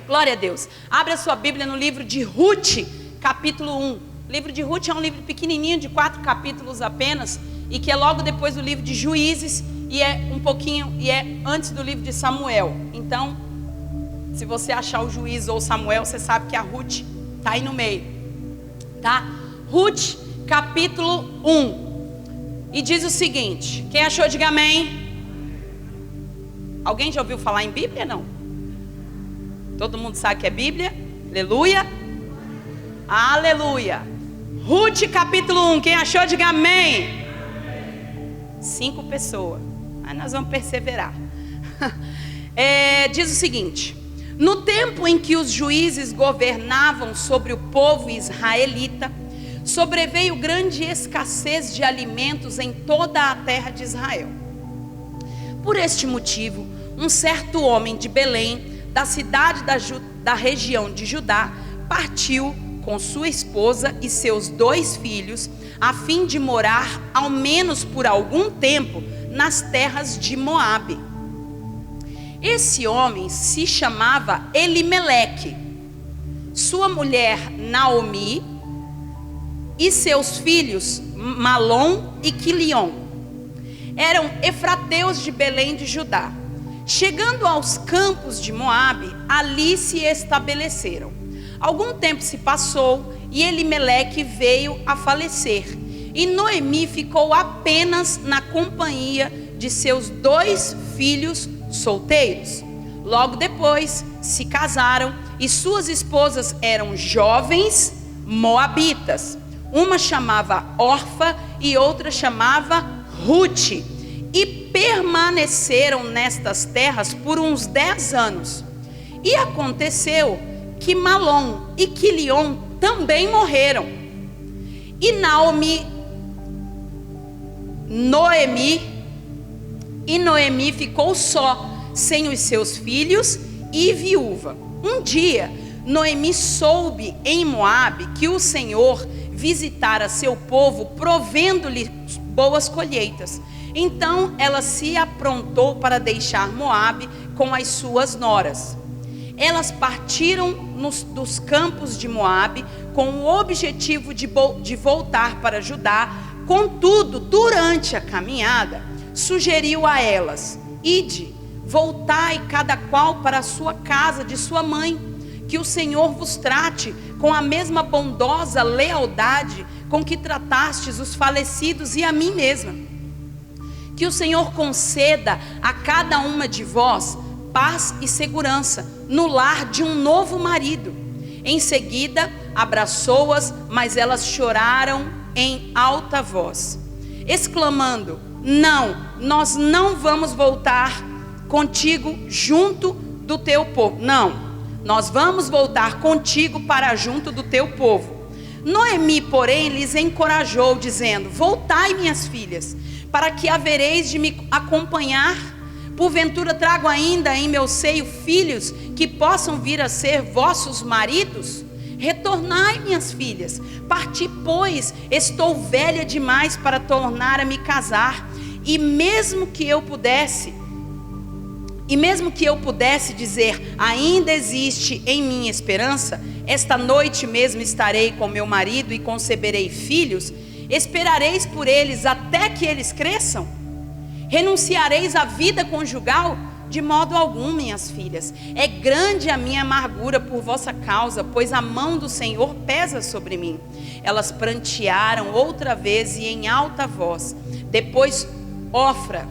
Glória a Deus. Abra sua Bíblia no livro de Ruth, capítulo 1. O livro de Ruth é um livro pequenininho, de 4 capítulos apenas, e que é logo depois do livro de Juízes, e é antes do livro de Samuel. Então, se você achar o Juízes ou Samuel, você sabe que a Ruth está aí no meio, tá? Ruth, capítulo 1. E diz o seguinte: quem achou, diga amém. Alguém já ouviu falar em Bíblia? Não? Todo mundo sabe que é Bíblia? Aleluia. Aleluia. Ruth capítulo 1. Quem achou, diga amém. 5 pessoas. Mas nós vamos perseverar. Diz o seguinte: no tempo em que os juízes governavam sobre o povo israelita, sobreveio grande escassez de alimentos em toda a terra de Israel. Por este motivo, um certo homem de Belém, da cidade da região de Judá, partiu com sua esposa e seus 2 filhos, a fim de morar, ao menos por algum tempo, nas terras de Moabe. Esse homem se chamava Elimeleque, sua mulher Naomi e seus filhos Malom e Quilion. Eram efrateus de Belém de Judá. Chegando aos campos de Moabe, ali se estabeleceram. Algum tempo se passou e Elimeleque veio a falecer, e Noemi ficou apenas na companhia de seus 2 filhos solteiros. Logo depois se casaram, e suas esposas eram jovens moabitas. Uma chamava Orfa e outra chamava Ruth, e permaneceram nestas terras por uns 10 anos. E aconteceu que Malom e Quilion também morreram, e Noemi ficou só, sem os seus filhos, e viúva. Um dia Noemi soube em Moabe que o Senhor visitara seu povo, provendo-lhe boas colheitas. Então ela se aprontou para deixar Moabe com as suas noras. Elas partiram dos campos de Moabe com o objetivo de voltar para Judá. Contudo, durante a caminhada, sugeriu a elas: ide, voltai cada qual para a sua casa de sua mãe, que o Senhor vos trate com a mesma bondosa lealdade com que tratastes os falecidos e a mim mesma. Que o Senhor conceda a cada uma de vós paz e segurança no lar de um novo marido. Em seguida abraçou-as, mas elas choraram em alta voz, exclamando: não, nós não vamos voltar contigo junto do teu povo. Não, nós vamos voltar contigo para junto do teu povo. Noemi, porém, lhes encorajou, dizendo: voltai, minhas filhas, para que havereis de me acompanhar. Porventura trago ainda em meu seio filhos que possam vir a ser vossos maridos? Retornai, minhas filhas, parti, pois estou velha demais para tornar a me casar. E mesmo que eu pudesse dizer: ainda existe em mim esperança, esta noite mesmo estarei com meu marido e conceberei filhos. Esperareis por eles até que eles cresçam? Renunciareis à vida conjugal? De modo algum, minhas filhas. É grande a minha amargura por vossa causa, pois a mão do Senhor pesa sobre mim. Elas prantearam outra vez e em alta voz. Depois Orfa,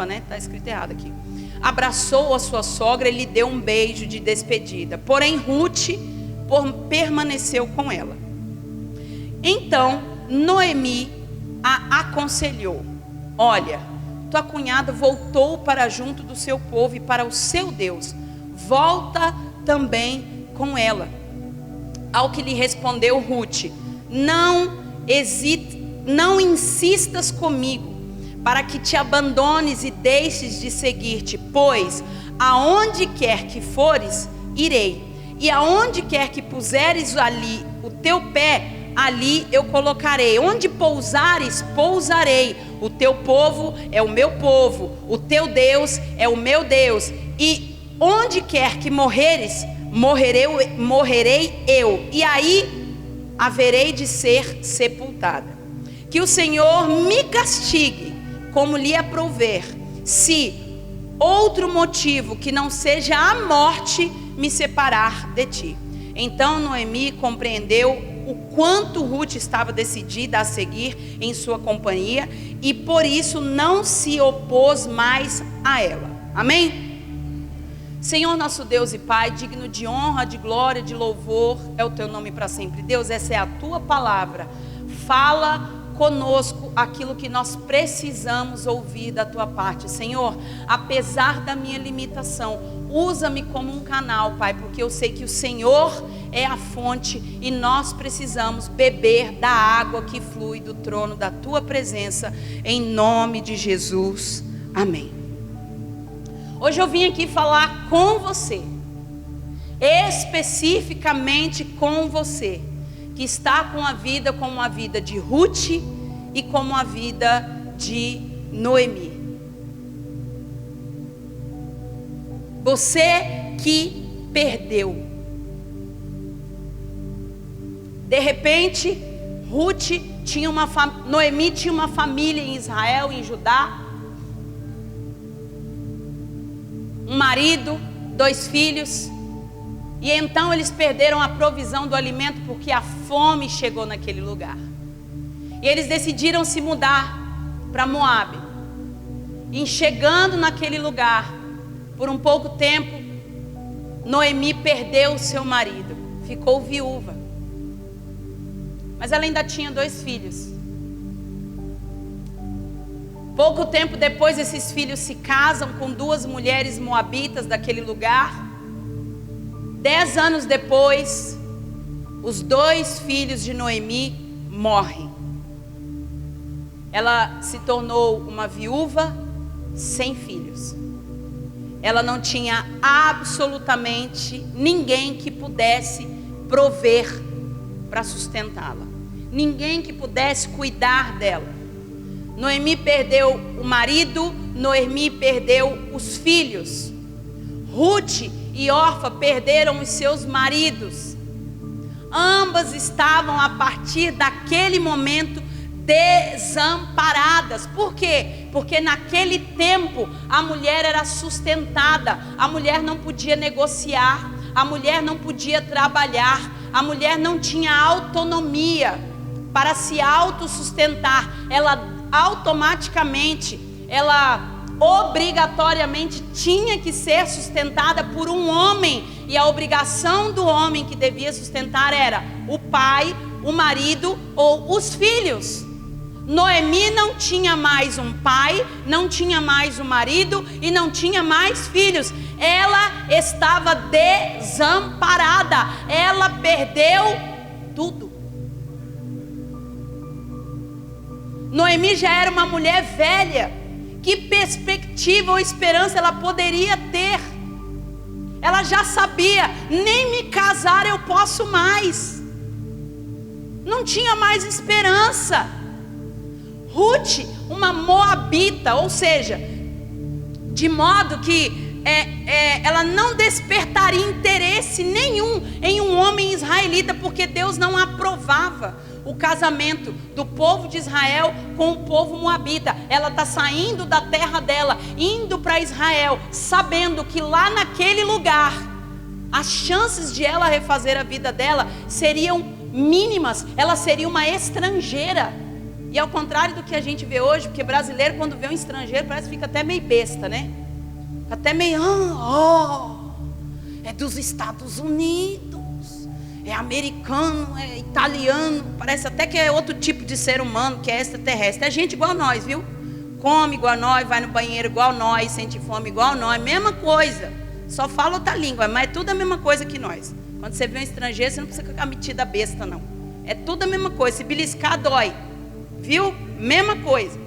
né? Está escrito errado aqui. Abraçou a sua sogra e lhe deu um beijo de despedida. Porém Ruth permaneceu com ela. Então Noemi a aconselhou: olha, tua cunhada voltou para junto do seu povo e para o seu Deus, volta também com ela. Ao que lhe respondeu Ruth: não insistas comigo, para que te abandones e deixes de seguir-te, pois aonde quer que fores, irei, e aonde quer que puseres ali o teu pé, ali eu colocarei. Onde pousares, pousarei. O teu povo é o meu povo, o teu Deus é o meu Deus, e onde quer que morreres, morrerei eu, e aí haverei de ser sepultada. Que o Senhor me castigue, como lhe aprouver, se outro motivo que não seja a morte me separar de ti. Então Noemi compreendeu o quanto Ruth estava decidida a seguir em sua companhia, e por isso não se opôs mais a ela. Amém? Senhor nosso Deus e Pai, digno de honra, de glória, de louvor, é o teu nome para sempre. Deus, essa é a tua palavra. Fala conosco aquilo que nós precisamos ouvir da tua parte. Senhor, apesar da minha limitação, usa-me como um canal, Pai, porque eu sei que o Senhor é a fonte e nós precisamos beber da água que flui do trono da tua presença, em nome de Jesus. Amém. Hoje eu vim aqui falar com você, especificamente com você, que está com a vida como a vida de Ruth e como a vida de Noemi. Você que perdeu. De repente, Noemi tinha uma família em Israel, em Judá. Um marido, 2 filhos. E então eles perderam a provisão do alimento porque a fome chegou naquele lugar. E eles decidiram se mudar para Moabe. E chegando naquele lugar, por um pouco tempo, Noemi perdeu o seu marido, ficou viúva. Mas ela ainda tinha 2 filhos. Pouco tempo depois, esses filhos se casam com 2 mulheres moabitas daquele lugar. 10 anos depois, os 2 filhos de Noemi morrem. Ela se tornou uma viúva sem filhos. Ela não tinha absolutamente ninguém que pudesse prover para sustentá-la. Ninguém que pudesse cuidar dela. Noemi perdeu o marido, Noemi perdeu os filhos. Ruth e Orfa perderam os seus maridos. Ambas estavam a partir daquele momento desamparadas. Por quê? Porque naquele tempo a mulher era sustentada. A mulher não podia negociar, a mulher não podia trabalhar, a mulher não tinha autonomia para se autossustentar. Ela automaticamente, ela obrigatoriamente tinha que ser sustentada por um homem, e a obrigação do homem que devia sustentar era o pai, o marido ou os filhos. Noemi não tinha mais um pai, não tinha mais um marido e não tinha mais filhos. Ela estava desamparada, ela perdeu tudo. Noemi já era uma mulher velha. Que perspectiva ou esperança ela poderia ter? Ela já sabia, nem me casar eu posso mais. Não tinha mais esperança. Ruth, uma moabita, ou seja, de modo que ela não despertaria interesse nenhum em um homem israelita, porque Deus não aprovava o casamento do povo de Israel com o povo moabita. Ela está saindo da terra dela, indo para Israel, sabendo que lá naquele lugar as chances de ela refazer a vida dela seriam mínimas. Ela seria uma estrangeira. E ao contrário do que a gente vê hoje, porque brasileiro quando vê um estrangeiro parece que fica até meio besta, né? Fica até meio, é dos Estados Unidos, é americano, é italiano, parece até que é outro tipo de ser humano, que é extraterrestre. É gente igual a nós, viu? Come igual a nós, vai no banheiro igual a nós, sente fome igual a nós, mesma coisa. Só fala outra língua, mas é tudo a mesma coisa que nós. Quando você vê um estrangeiro, você não precisa ficar metida besta, não. É tudo a mesma coisa, se beliscar dói. Viu? Mesma coisa.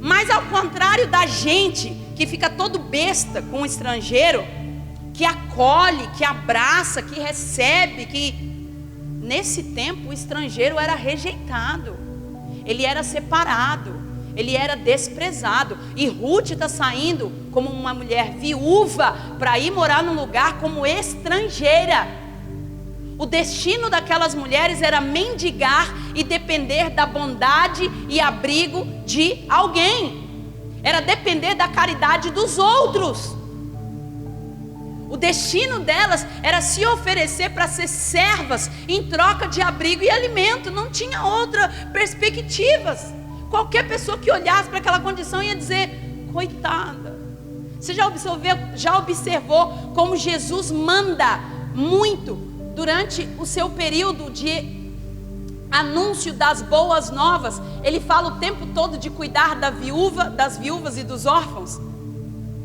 Mas ao contrário da gente que fica todo besta com o estrangeiro, que acolhe, que abraça, que recebe, que nesse tempo o estrangeiro era rejeitado, ele era separado, ele era desprezado. E Ruth está saindo como uma mulher viúva para ir morar num lugar como estrangeira. O destino daquelas mulheres era mendigar e depender da bondade e abrigo de alguém. Era depender da caridade dos outros. O destino delas era se oferecer para ser servas em troca de abrigo e alimento. Não tinha outra perspectivas. Qualquer pessoa que olhasse para aquela condição ia dizer: coitada. Você já observou como Jesus manda muito durante o seu período de anúncio das boas novas? Ele fala o tempo todo de cuidar das viúvas e dos órfãos.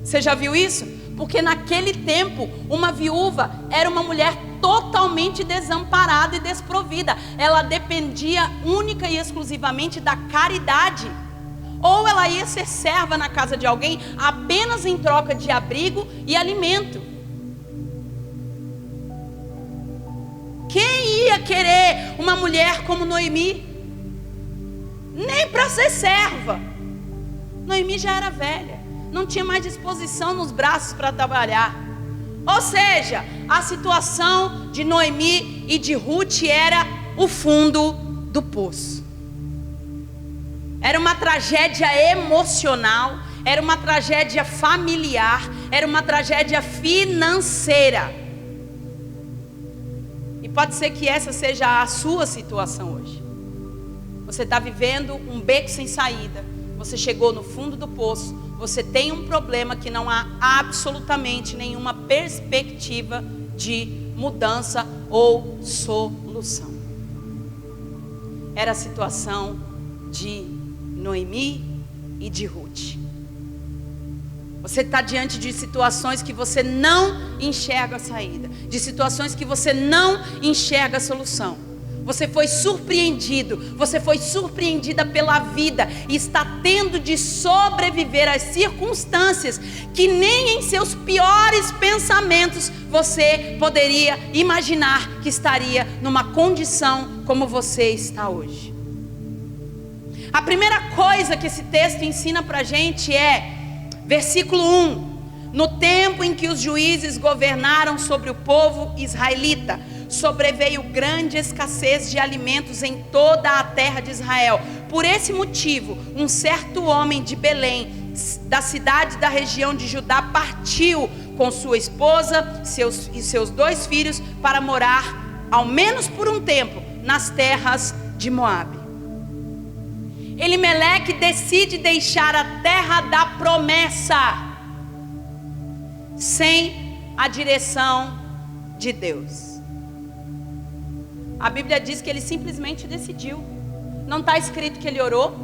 Você já viu isso? Porque naquele tempo, uma viúva era uma mulher totalmente desamparada e desprovida. Ela dependia única e exclusivamente da caridade. Ou ela ia ser serva na casa de alguém apenas em troca de abrigo e alimento. Quem ia querer uma mulher como Noemi? Nem para ser serva. Noemi já era velha, não tinha mais disposição nos braços para trabalhar. Ou seja, a situação de Noemi e de Ruth era o fundo do poço. Era uma tragédia emocional, era uma tragédia familiar, era uma tragédia financeira. E pode ser que essa seja a sua situação hoje. Você está vivendo um beco sem saída. Você chegou no fundo do poço. Você tem um problema que não há absolutamente nenhuma perspectiva de mudança ou solução. Era a situação de Noemi e de Ruth. Você está diante de situações que você não enxerga a saída, de situações que você não enxerga a solução. Você foi surpreendido, você foi surpreendida pela vida e está tendo de sobreviver às circunstâncias que nem em seus piores pensamentos você poderia imaginar que estaria numa condição como você está hoje. A primeira coisa que esse texto ensina para a gente é, versículo 1: no tempo em que os juízes governaram sobre o povo israelita, sobreveio grande escassez de alimentos em toda a terra de Israel. Por esse motivo, um certo homem de Belém, da cidade da região de Judá, partiu com sua esposa e seus 2 filhos para morar, ao menos por um tempo, nas terras de Moabe. Elimeleque decide deixar a terra da promessa sem a direção de Deus. A Bíblia diz que ele simplesmente decidiu. Não está escrito que ele orou,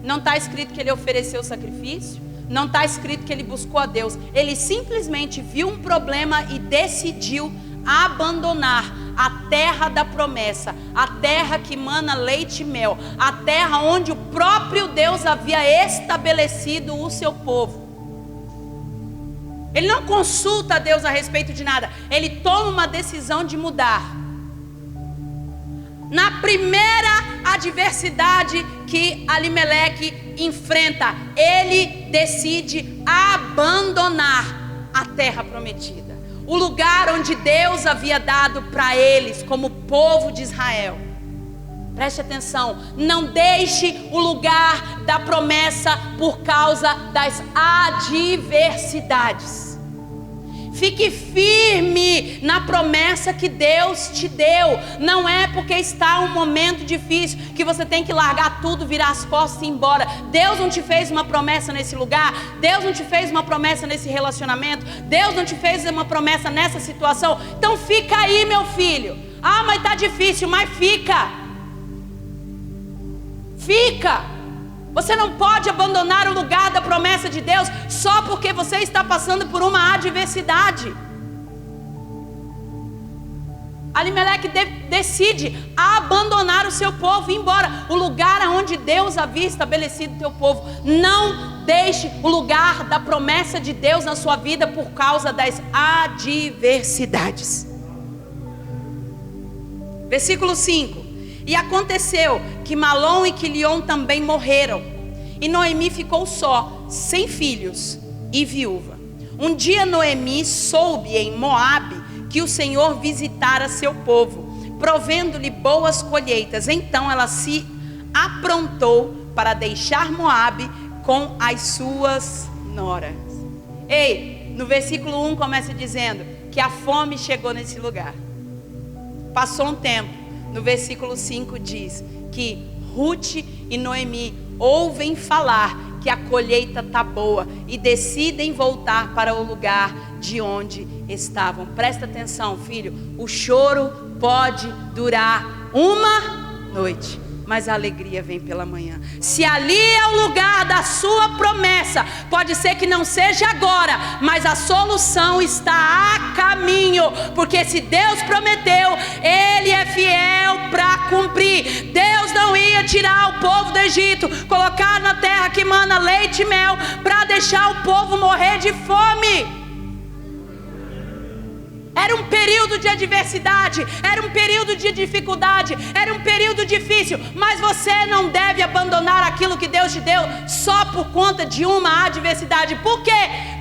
não está escrito que ele ofereceu sacrifício, não está escrito que ele buscou a Deus. Ele simplesmente viu um problema e decidiu abandonar a terra da promessa, a terra que mana leite e mel, a terra onde o próprio Deus havia estabelecido o seu povo. Ele não consulta a Deus a respeito de nada, ele toma uma decisão de mudar. Na primeira adversidade que Elimeleque enfrenta, ele decide abandonar a terra prometida, o lugar onde Deus havia dado para eles como povo de Israel. Preste atenção, não deixe o lugar da promessa por causa das adversidades. Fique firme na promessa que Deus te deu. Não é porque está um momento difícil que você tem que largar tudo, virar as costas e ir embora. Deus não te fez uma promessa nesse lugar. Deus não te fez uma promessa nesse relacionamento. Deus não te fez uma promessa nessa situação. Então fica aí, meu filho. Ah, mas está difícil, mas fica. Fica. Você não pode abandonar o lugar da promessa de Deus só porque você está passando por uma adversidade. Elimeleque decide abandonar o seu povo e ir embora. O lugar onde Deus havia estabelecido o teu povo. Não deixe o lugar da promessa de Deus na sua vida por causa das adversidades. Versículo 5. E aconteceu que Malom e Quilion também morreram, E Noemi ficou só, sem filhos e viúva. Um dia Noemi soube em Moabe que o Senhor visitara seu povo, provendo-lhe boas colheitas. Então ela se aprontou para deixar Moabe com as suas noras. Ei, no versículo 1 começa dizendo que a fome chegou nesse lugar. Passou um tempo. No versículo 5 diz que Ruth e Noemi ouvem falar que a colheita está boa e decidem voltar para o lugar de onde estavam. Presta atenção, filho, o choro pode durar uma noite, mas a alegria vem pela manhã. Se ali é o lugar da sua promessa, pode ser que não seja agora, mas a solução está a caminho, porque se Deus prometeu, Ele é fiel para cumprir. Deus não ia tirar o povo do Egito, colocar na terra que mana leite e mel, para deixar o povo morrer de fome. Era um período de adversidade, era um período de dificuldade, era um período difícil, mas você não deve abandonar aquilo que Deus te deu só por conta de uma adversidade. Por quê?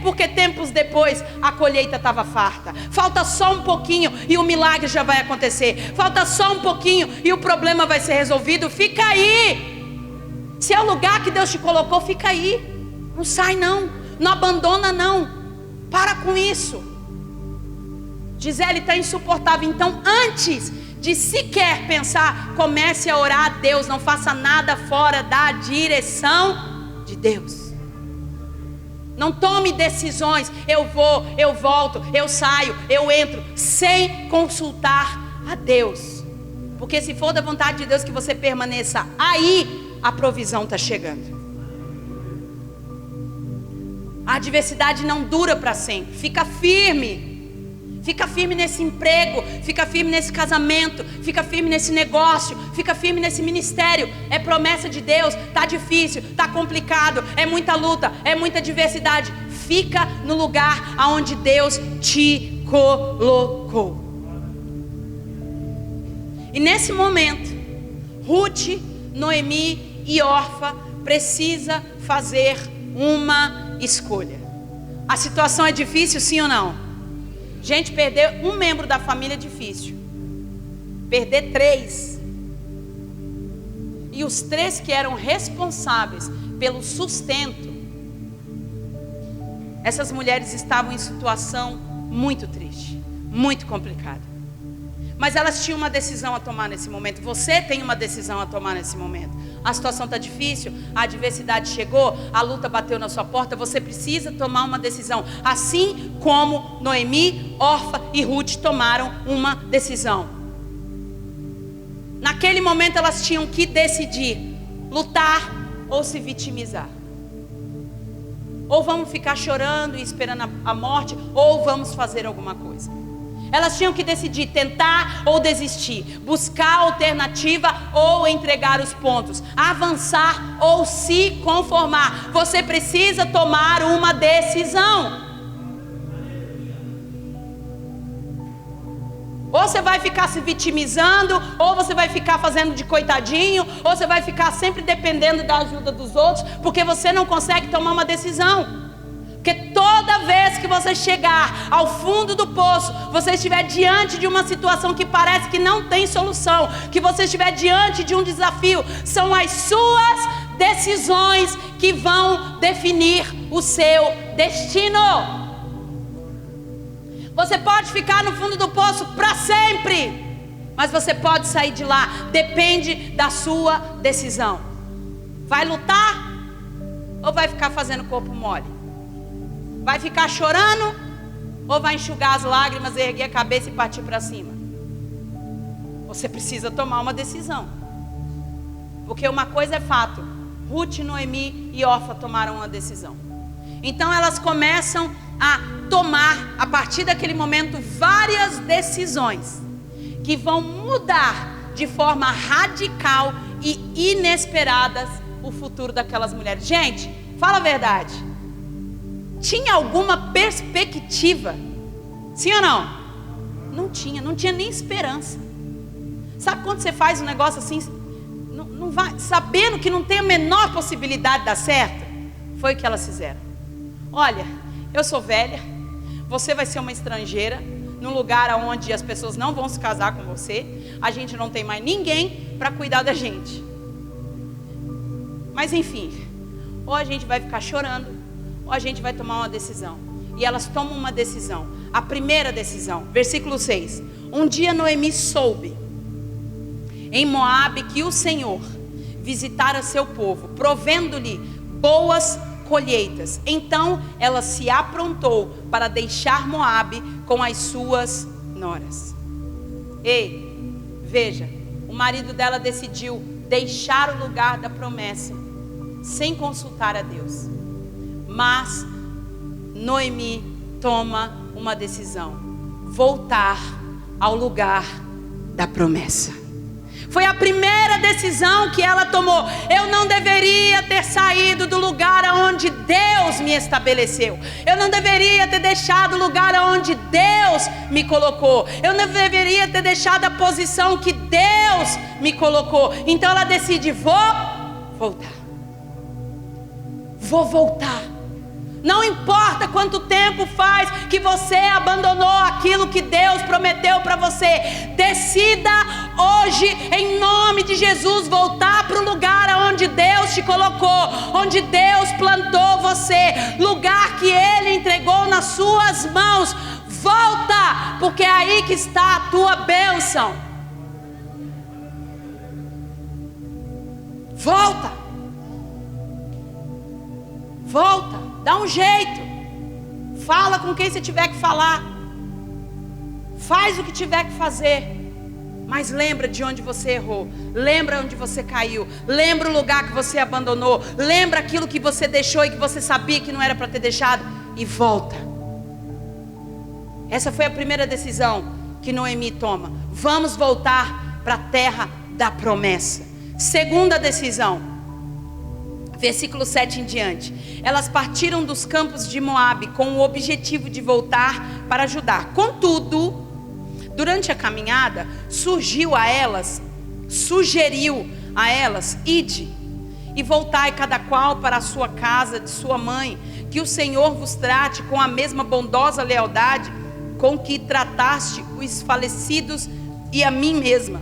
Porque tempos depois a colheita estava farta. Falta só um pouquinho e o milagre já vai acontecer. Falta só um pouquinho e o problema vai ser resolvido. Fica aí. Se é o lugar que Deus te colocou, fica aí. Não sai não, não abandona não. Para com isso. Gisele está insuportável. Então antes de sequer pensar, comece a orar a Deus. Não faça nada fora da direção de Deus. Não tome decisões, eu vou, eu volto, eu saio, eu entro, sem consultar a Deus. Porque se for da vontade de Deus que você permaneça aí, a provisão está chegando. A adversidade não dura para sempre. Fica firme. Fica firme nesse emprego, fica firme nesse casamento, fica firme nesse negócio, fica firme nesse ministério. É promessa de Deus. Tá difícil, tá complicado, é muita luta, é muita adversidade. Fica no lugar aonde Deus te colocou. E nesse momento, Ruth, Noemi e Orfa precisa fazer uma escolha. A situação é difícil, sim ou não? Gente, perder um membro da família é difícil. Perder 3. E os 3 que eram responsáveis pelo sustento. Essas mulheres estavam em situação muito triste, muito complicada. Mas elas tinham uma decisão a tomar nesse momento. Você tem uma decisão a tomar nesse momento. A situação está difícil, a adversidade chegou, a luta bateu na sua porta. Você precisa tomar uma decisão. Assim como Noemi, Orfa e Ruth tomaram uma decisão. Naquele momento elas tinham que decidir: lutar ou se vitimizar. Ou vamos ficar chorando e esperando a morte, ou vamos fazer alguma coisa. Elas tinham que decidir: tentar ou desistir, buscar alternativa ou entregar os pontos, avançar ou se conformar. Você precisa tomar uma decisão. Ou você vai ficar se vitimizando, ou você vai ficar fazendo de coitadinho, ou você vai ficar sempre dependendo da ajuda dos outros, porque você não consegue tomar uma decisão. Porque toda vez que você chegar ao fundo do poço, você estiver diante de uma situação que parece que não tem solução, que você estiver diante de um desafio, são as suas decisões que vão definir o seu destino. Você pode ficar no fundo do poço para sempre, mas você pode sair de lá. Depende da sua decisão. Vai lutar ou vai ficar fazendo corpo mole? Vai ficar chorando ou vai enxugar as lágrimas, erguer a cabeça e partir para cima? Você precisa tomar uma decisão. Porque uma coisa é fato: Ruth, Noemi e Orfa tomaram uma decisão. Então elas começam a tomar, a partir daquele momento, várias decisões que vão mudar de forma radical e inesperada o futuro daquelas mulheres. Gente, fala a verdade. Tinha alguma perspectiva? Sim ou não? Não tinha nem esperança. Sabe quando você faz um negócio assim, não vai, sabendo que não tem a menor possibilidade de dar certo, foi o que elas fizeram. Olha, eu sou velha, você vai ser uma estrangeira, num lugar onde as pessoas não vão se casar com você, a gente não tem mais ninguém para cuidar da gente. Mas enfim, ou a gente vai ficar chorando, ou a gente vai tomar uma decisão. E elas tomam uma decisão. A primeira decisão, versículo 6. Um dia Noemi soube em Moabe que o Senhor visitara seu povo, provendo-lhe boas colheitas. Então ela se aprontou para deixar Moabe com as suas noras. Ei, veja, o marido dela decidiu deixar o lugar da promessa sem consultar a Deus. Mas Noemi toma uma decisão: voltar ao lugar da promessa. Foi a primeira decisão que ela tomou. Eu não deveria ter saído do lugar onde Deus me estabeleceu. Eu não deveria ter deixado o lugar onde Deus me colocou. Eu não deveria ter deixado a posição que Deus me colocou. Então ela decide: vou voltar. Vou voltar. Não importa quanto tempo faz que você abandonou aquilo que Deus prometeu para você. Decida hoje, em nome de Jesus, voltar para o lugar onde Deus te colocou, onde Deus plantou você, lugar que Ele entregou nas suas mãos. Volta, porque é aí que está a tua bênção. Volta. Volta. Dá um jeito. Fala com quem você tiver que falar. Faz o que tiver que fazer. Mas lembra de onde você errou. Lembra onde você caiu. Lembra o lugar que você abandonou. Lembra aquilo que você deixou e que você sabia que não era para ter deixado. E volta. Essa foi a primeira decisão que Noemi toma. Vamos voltar para a terra da promessa. Segunda decisão. Versículo 7 em diante. Elas partiram dos campos de Moabe com o objetivo de voltar para ajudar. Contudo, durante a caminhada, sugeriu a elas, ide e voltai cada qual para a sua casa de sua mãe, que o Senhor vos trate com a mesma bondosa lealdade com que trataste os falecidos e a mim mesma.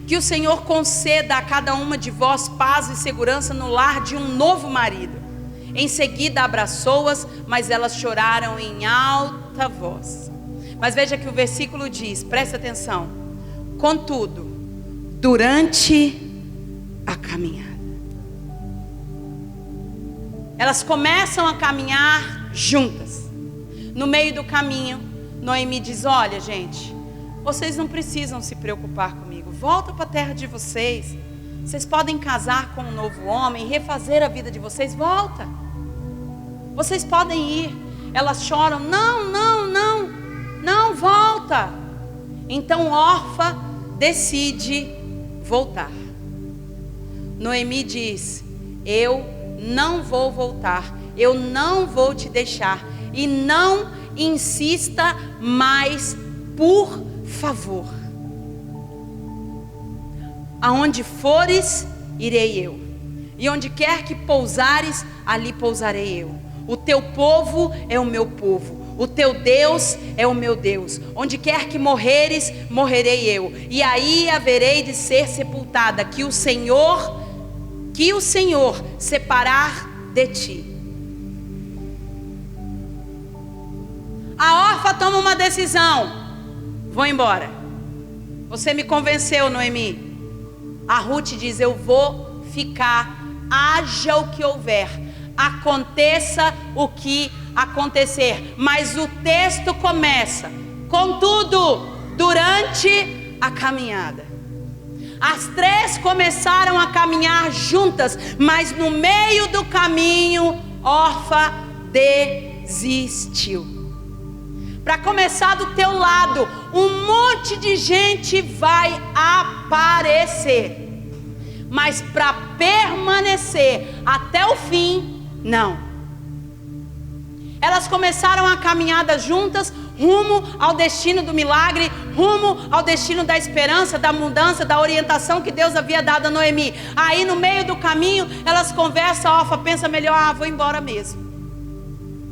Que o Senhor conceda a cada uma de vós paz e segurança no lar de um novo marido. Em seguida abraçou-as, mas elas choraram em alta voz. Mas veja que o versículo diz, presta atenção: contudo, durante a caminhada, elas começam a caminhar juntas. No meio do caminho, Noemi diz: olha, gente, vocês não precisam se preocupar comigo. Volta para a terra de vocês. Vocês podem casar com um novo homem, refazer a vida de vocês. Volta. Vocês podem ir. Elas choram: não, volta. Então Orfa decide voltar. Noemi diz: eu não vou voltar. Eu não vou te deixar. E não insista mais, por favor. Aonde fores, irei eu, e onde quer que pousares, ali pousarei eu. O teu povo é o meu povo, o teu Deus é o meu Deus. Onde quer que morreres, morrerei eu, e aí haverei de ser sepultada, que o Senhor separar de ti. A Orfa toma uma decisão: vou embora. Você me convenceu, Noemi. A Ruth diz: eu vou ficar, haja o que houver, aconteça o que acontecer. Mas o texto começa: contudo, durante a caminhada. As três começaram a caminhar juntas, mas no meio do caminho, Orfa desistiu. Para começar do teu lado, um monte de gente vai aparecer, mas para permanecer até o fim, não. Elas começaram a caminhada juntas, rumo ao destino do milagre, rumo ao destino da esperança, da mudança, da orientação que Deus havia dado a Noemi. Aí no meio do caminho, elas conversam, a Orfa pensa melhor, vou embora mesmo.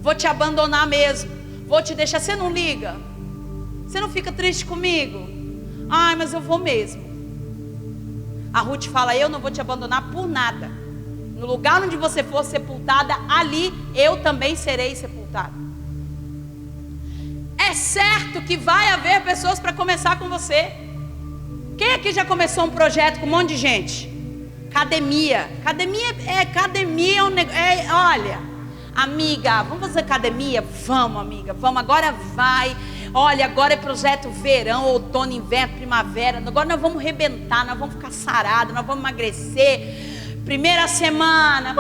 Vou te abandonar mesmo. Vou te deixar, você não liga? Você não fica triste comigo? Ai, mas eu vou mesmo. A Ruth fala, eu não vou te abandonar por nada. No lugar onde você for sepultada, ali eu também serei sepultada. É certo que vai haver pessoas para começar com você. Quem aqui já começou um projeto com um monte de gente? Academia. Academia é um negócio. Olha, amiga, vamos fazer academia? Vamos, amiga, vamos, agora vai. Olha, agora é projeto verão, outono, inverno, primavera. Agora nós vamos arrebentar, nós vamos ficar sarados, nós vamos emagrecer. Primeira semana,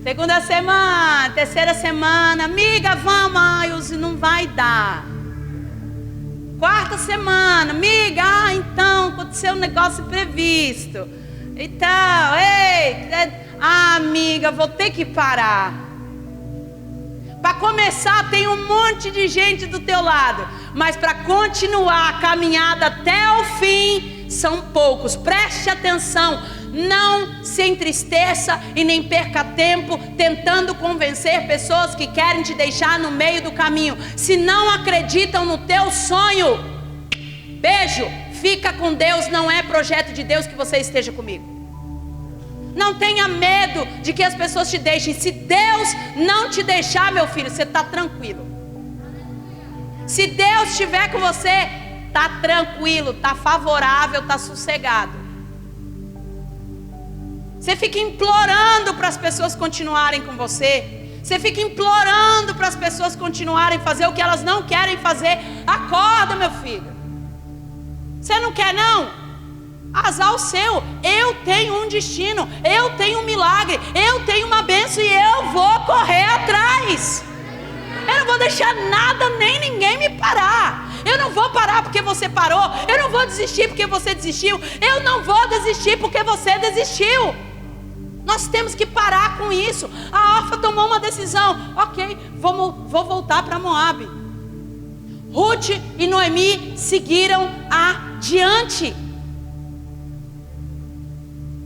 segunda semana, terceira semana, amiga, vamos, ai, não vai dar. Quarta semana, amiga, então, aconteceu um negócio imprevisto. Então, amiga, vou ter que parar. Para começar, tem um monte de gente do teu lado, mas para continuar a caminhada até o fim, são poucos. Preste atenção. Não se entristeça e nem perca tempo tentando convencer pessoas que querem te deixar no meio do caminho. Se não acreditam no teu sonho, beijo, fica com Deus. Não é projeto de Deus que você esteja comigo. Não tenha medo de que as pessoas te deixem. Se Deus não te deixar, meu filho, você está tranquilo. Se Deus estiver com você, está tranquilo, está favorável, está sossegado. Você fica implorando para as pessoas continuarem com você. Você fica implorando para as pessoas continuarem a fazer o que elas não querem fazer. Acorda, meu filho. Você não quer não? Azar o seu. Eu tenho um destino. Eu tenho um milagre. Eu tenho uma bênção e eu vou correr atrás. Eu não vou deixar nada nem ninguém me parar. Eu não vou parar porque você parou. Eu não vou desistir porque você desistiu. Eu não vou desistir porque você desistiu. Nós temos que parar com isso. A Orfa tomou uma decisão. Ok, vou voltar para Moabe. Ruth e Noemi seguiram adiante.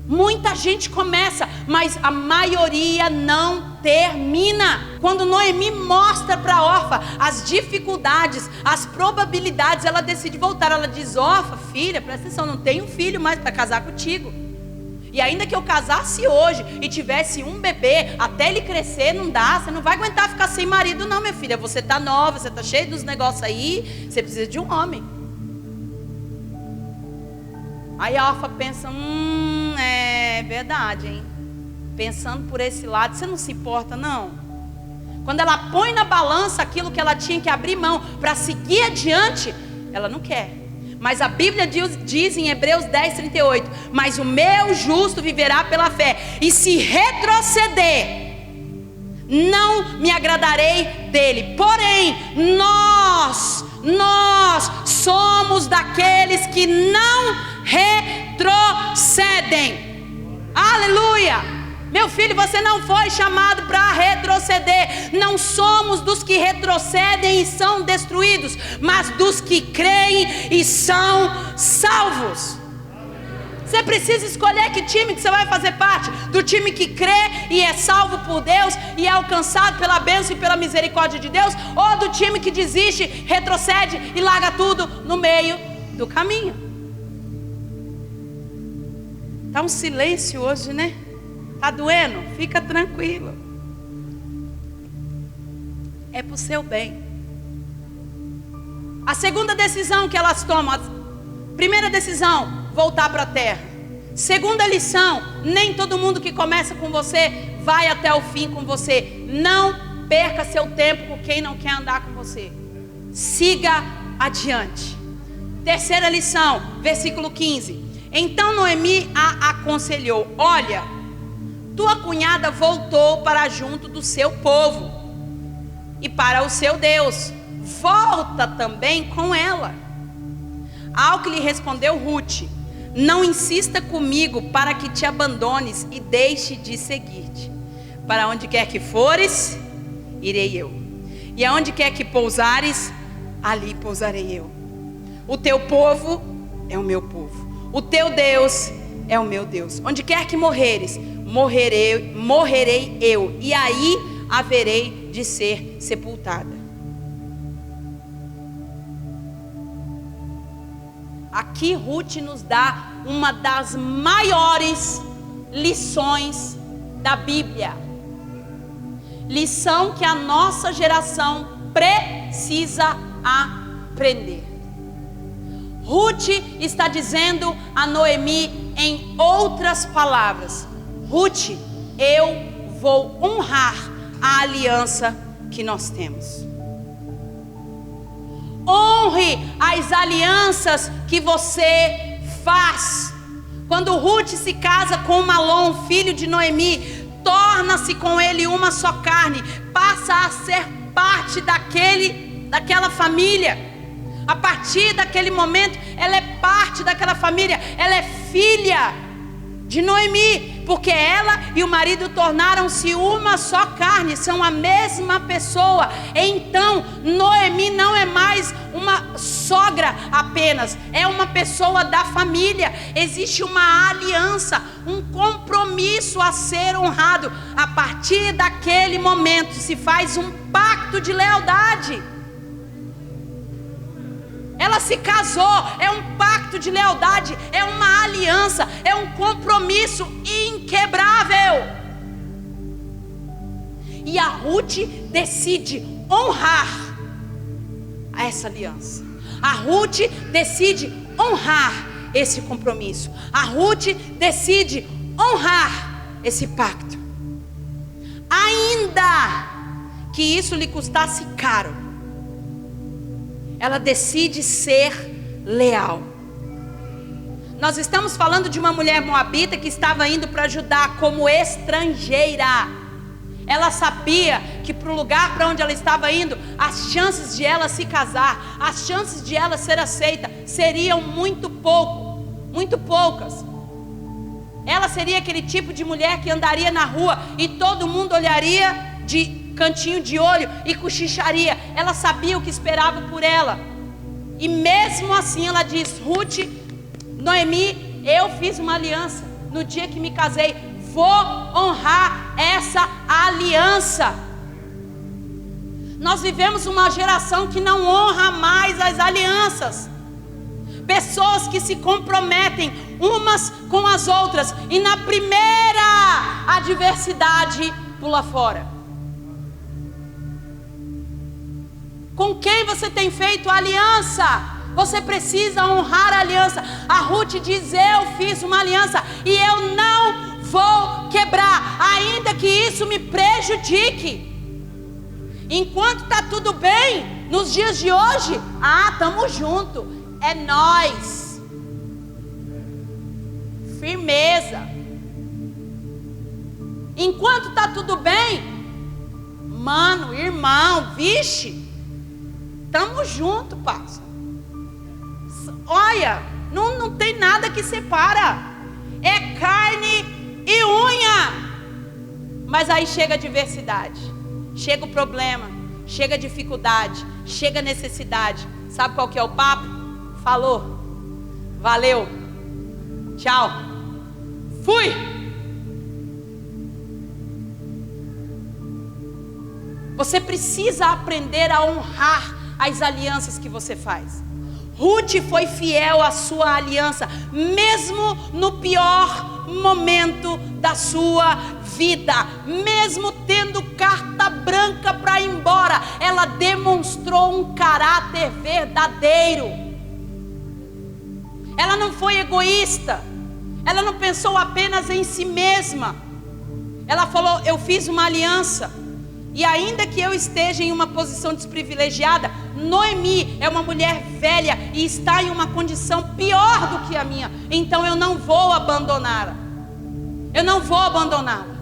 Muita gente começa, mas a maioria não termina. Quando Noemi mostra para Orfa as dificuldades, as probabilidades, ela decide voltar. Ela diz, Orfa, filha, presta atenção, não tenho filho mais para casar contigo. E ainda que eu casasse hoje e tivesse um bebê, até ele crescer não dá. Você não vai aguentar ficar sem marido não, minha filha. Você está nova, você está cheia dos negócios aí, você precisa de um homem. Aí a Orfa pensa, é verdade, hein? Pensando por esse lado, você não se importa não? Quando ela põe na balança aquilo que ela tinha que abrir mão para seguir adiante, ela não quer. Mas a Bíblia diz em Hebreus 10:38, mas o meu justo viverá pela fé, e se retroceder, não me agradarei dele. Porém, nós somos daqueles que não retrocedem. Aleluia! Meu filho, você não foi chamado para retroceder. Não somos dos que retrocedem e são destruídos, mas dos que creem e são salvos. Você precisa escolher que time que você vai fazer parte. Do time que crê e é salvo por Deus e é alcançado pela bênção e pela misericórdia de Deus, ou do time que desiste, retrocede e larga tudo no meio do caminho. Tá um silêncio hoje, né? Tá doendo? Fica tranquilo. É pro seu bem. A segunda decisão que elas tomam. Primeira decisão, voltar para a terra. Segunda lição, nem todo mundo que começa com você vai até o fim com você. Não perca seu tempo com quem não quer andar com você. Siga adiante. Terceira lição, versículo 15. Então Noemi a aconselhou: olha, tua cunhada voltou para junto do seu povo e para o seu Deus. Volta também com ela. Ao que lhe respondeu Ruth: não insista comigo para que te abandones e deixe de seguir-te. Para onde quer que fores, irei eu. E aonde quer que pousares, ali pousarei eu. O teu povo é o meu povo, o teu Deus é o meu Deus. Onde quer que morreres, morrerei eu, e aí haverei de ser sepultada. Aqui Ruth nos dá uma das maiores lições da Bíblia. Lição que a nossa geração precisa aprender. Ruth está dizendo a Noemi em outras palavras: Ruth, eu vou honrar a aliança que nós temos. Honre as alianças que você faz. Quando Ruth se casa com Malom, filho de Noemi, torna-se com ele uma só carne, passa a ser parte daquela família. A partir daquele momento, ela é parte daquela família, ela é filha de Noemi, porque ela e o marido tornaram-se uma só carne, são a mesma pessoa. Então Noemi não é mais uma sogra apenas, é uma pessoa da família. Existe uma aliança, um compromisso a ser honrado. A partir daquele momento se faz um pacto de lealdade. Ela se casou, é um pacto de lealdade, é uma aliança, é um compromisso inquebrável. E a Ruth decide honrar essa aliança. A Ruth decide honrar esse compromisso. A Ruth decide honrar esse pacto. Ainda que isso lhe custasse caro, ela decide ser leal. Nós estamos falando de uma mulher moabita que estava indo para Judá como estrangeira. Ela sabia que para o lugar para onde ela estava indo, as chances de ela se casar, as chances de ela ser aceita seriam muito poucas. Ela seria aquele tipo de mulher que andaria na rua e todo mundo olharia de cantinho de olho e cochicharia. Ela sabia o que esperava por ela. E mesmo assim ela diz: Ruth, Noemi, eu fiz uma aliança no dia que me casei, vou honrar essa aliança. Nós vivemos uma geração que não honra mais as alianças. Pessoas que se comprometem umas com as outras e na primeira adversidade pula fora. Com quem você tem feito aliança? Você precisa honrar a aliança. A Ruth diz: eu fiz uma aliança e eu não vou quebrar, ainda que isso me prejudique. Enquanto está tudo bem, nos dias de hoje, estamos juntos, é nós. Firmeza. Enquanto está tudo bem, mano, irmão, vixe, estamos juntos, parça. Olha, não tem nada que separa. É carne e unha. Mas aí chega a adversidade, chega o problema, chega a dificuldade, chega a necessidade. Sabe qual que é o papo? Falou, valeu, tchau, fui. Você precisa aprender a honrar as alianças que você faz. Ruth foi fiel à sua aliança, mesmo no pior momento da sua vida, mesmo tendo carta branca para ir embora, ela demonstrou um caráter verdadeiro. Ela não foi egoísta, ela não pensou apenas em si mesma. Ela falou: eu fiz uma aliança, e ainda que eu esteja em uma posição desprivilegiada, Noemi é uma mulher velha e está em uma condição pior do que a minha, então eu não vou abandoná-la. Eu não vou abandoná-la.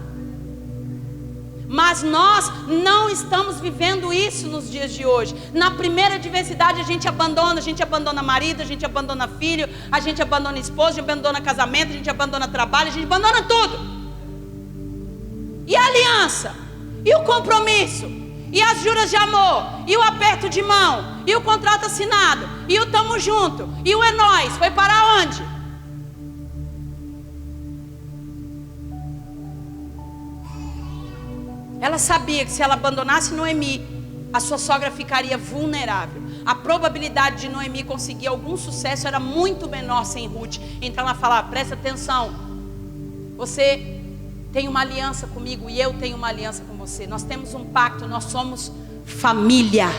Mas nós não estamos vivendo isso nos dias de hoje. Na primeira adversidade a gente abandona marido, a gente abandona filho, a gente abandona esposa, a gente abandona casamento, a gente abandona trabalho, a gente abandona tudo. E a aliança? E o compromisso? E as juras de amor, e o aperto de mão, e o contrato assinado, e o tamo junto, e o é nóis, foi para onde? Ela sabia que se ela abandonasse Noemi, a sua sogra ficaria vulnerável. A probabilidade de Noemi conseguir algum sucesso era muito menor sem Ruth. Então ela fala: presta atenção, você tem uma aliança comigo e eu tenho uma aliança com você. Nós temos um pacto, nós somos família.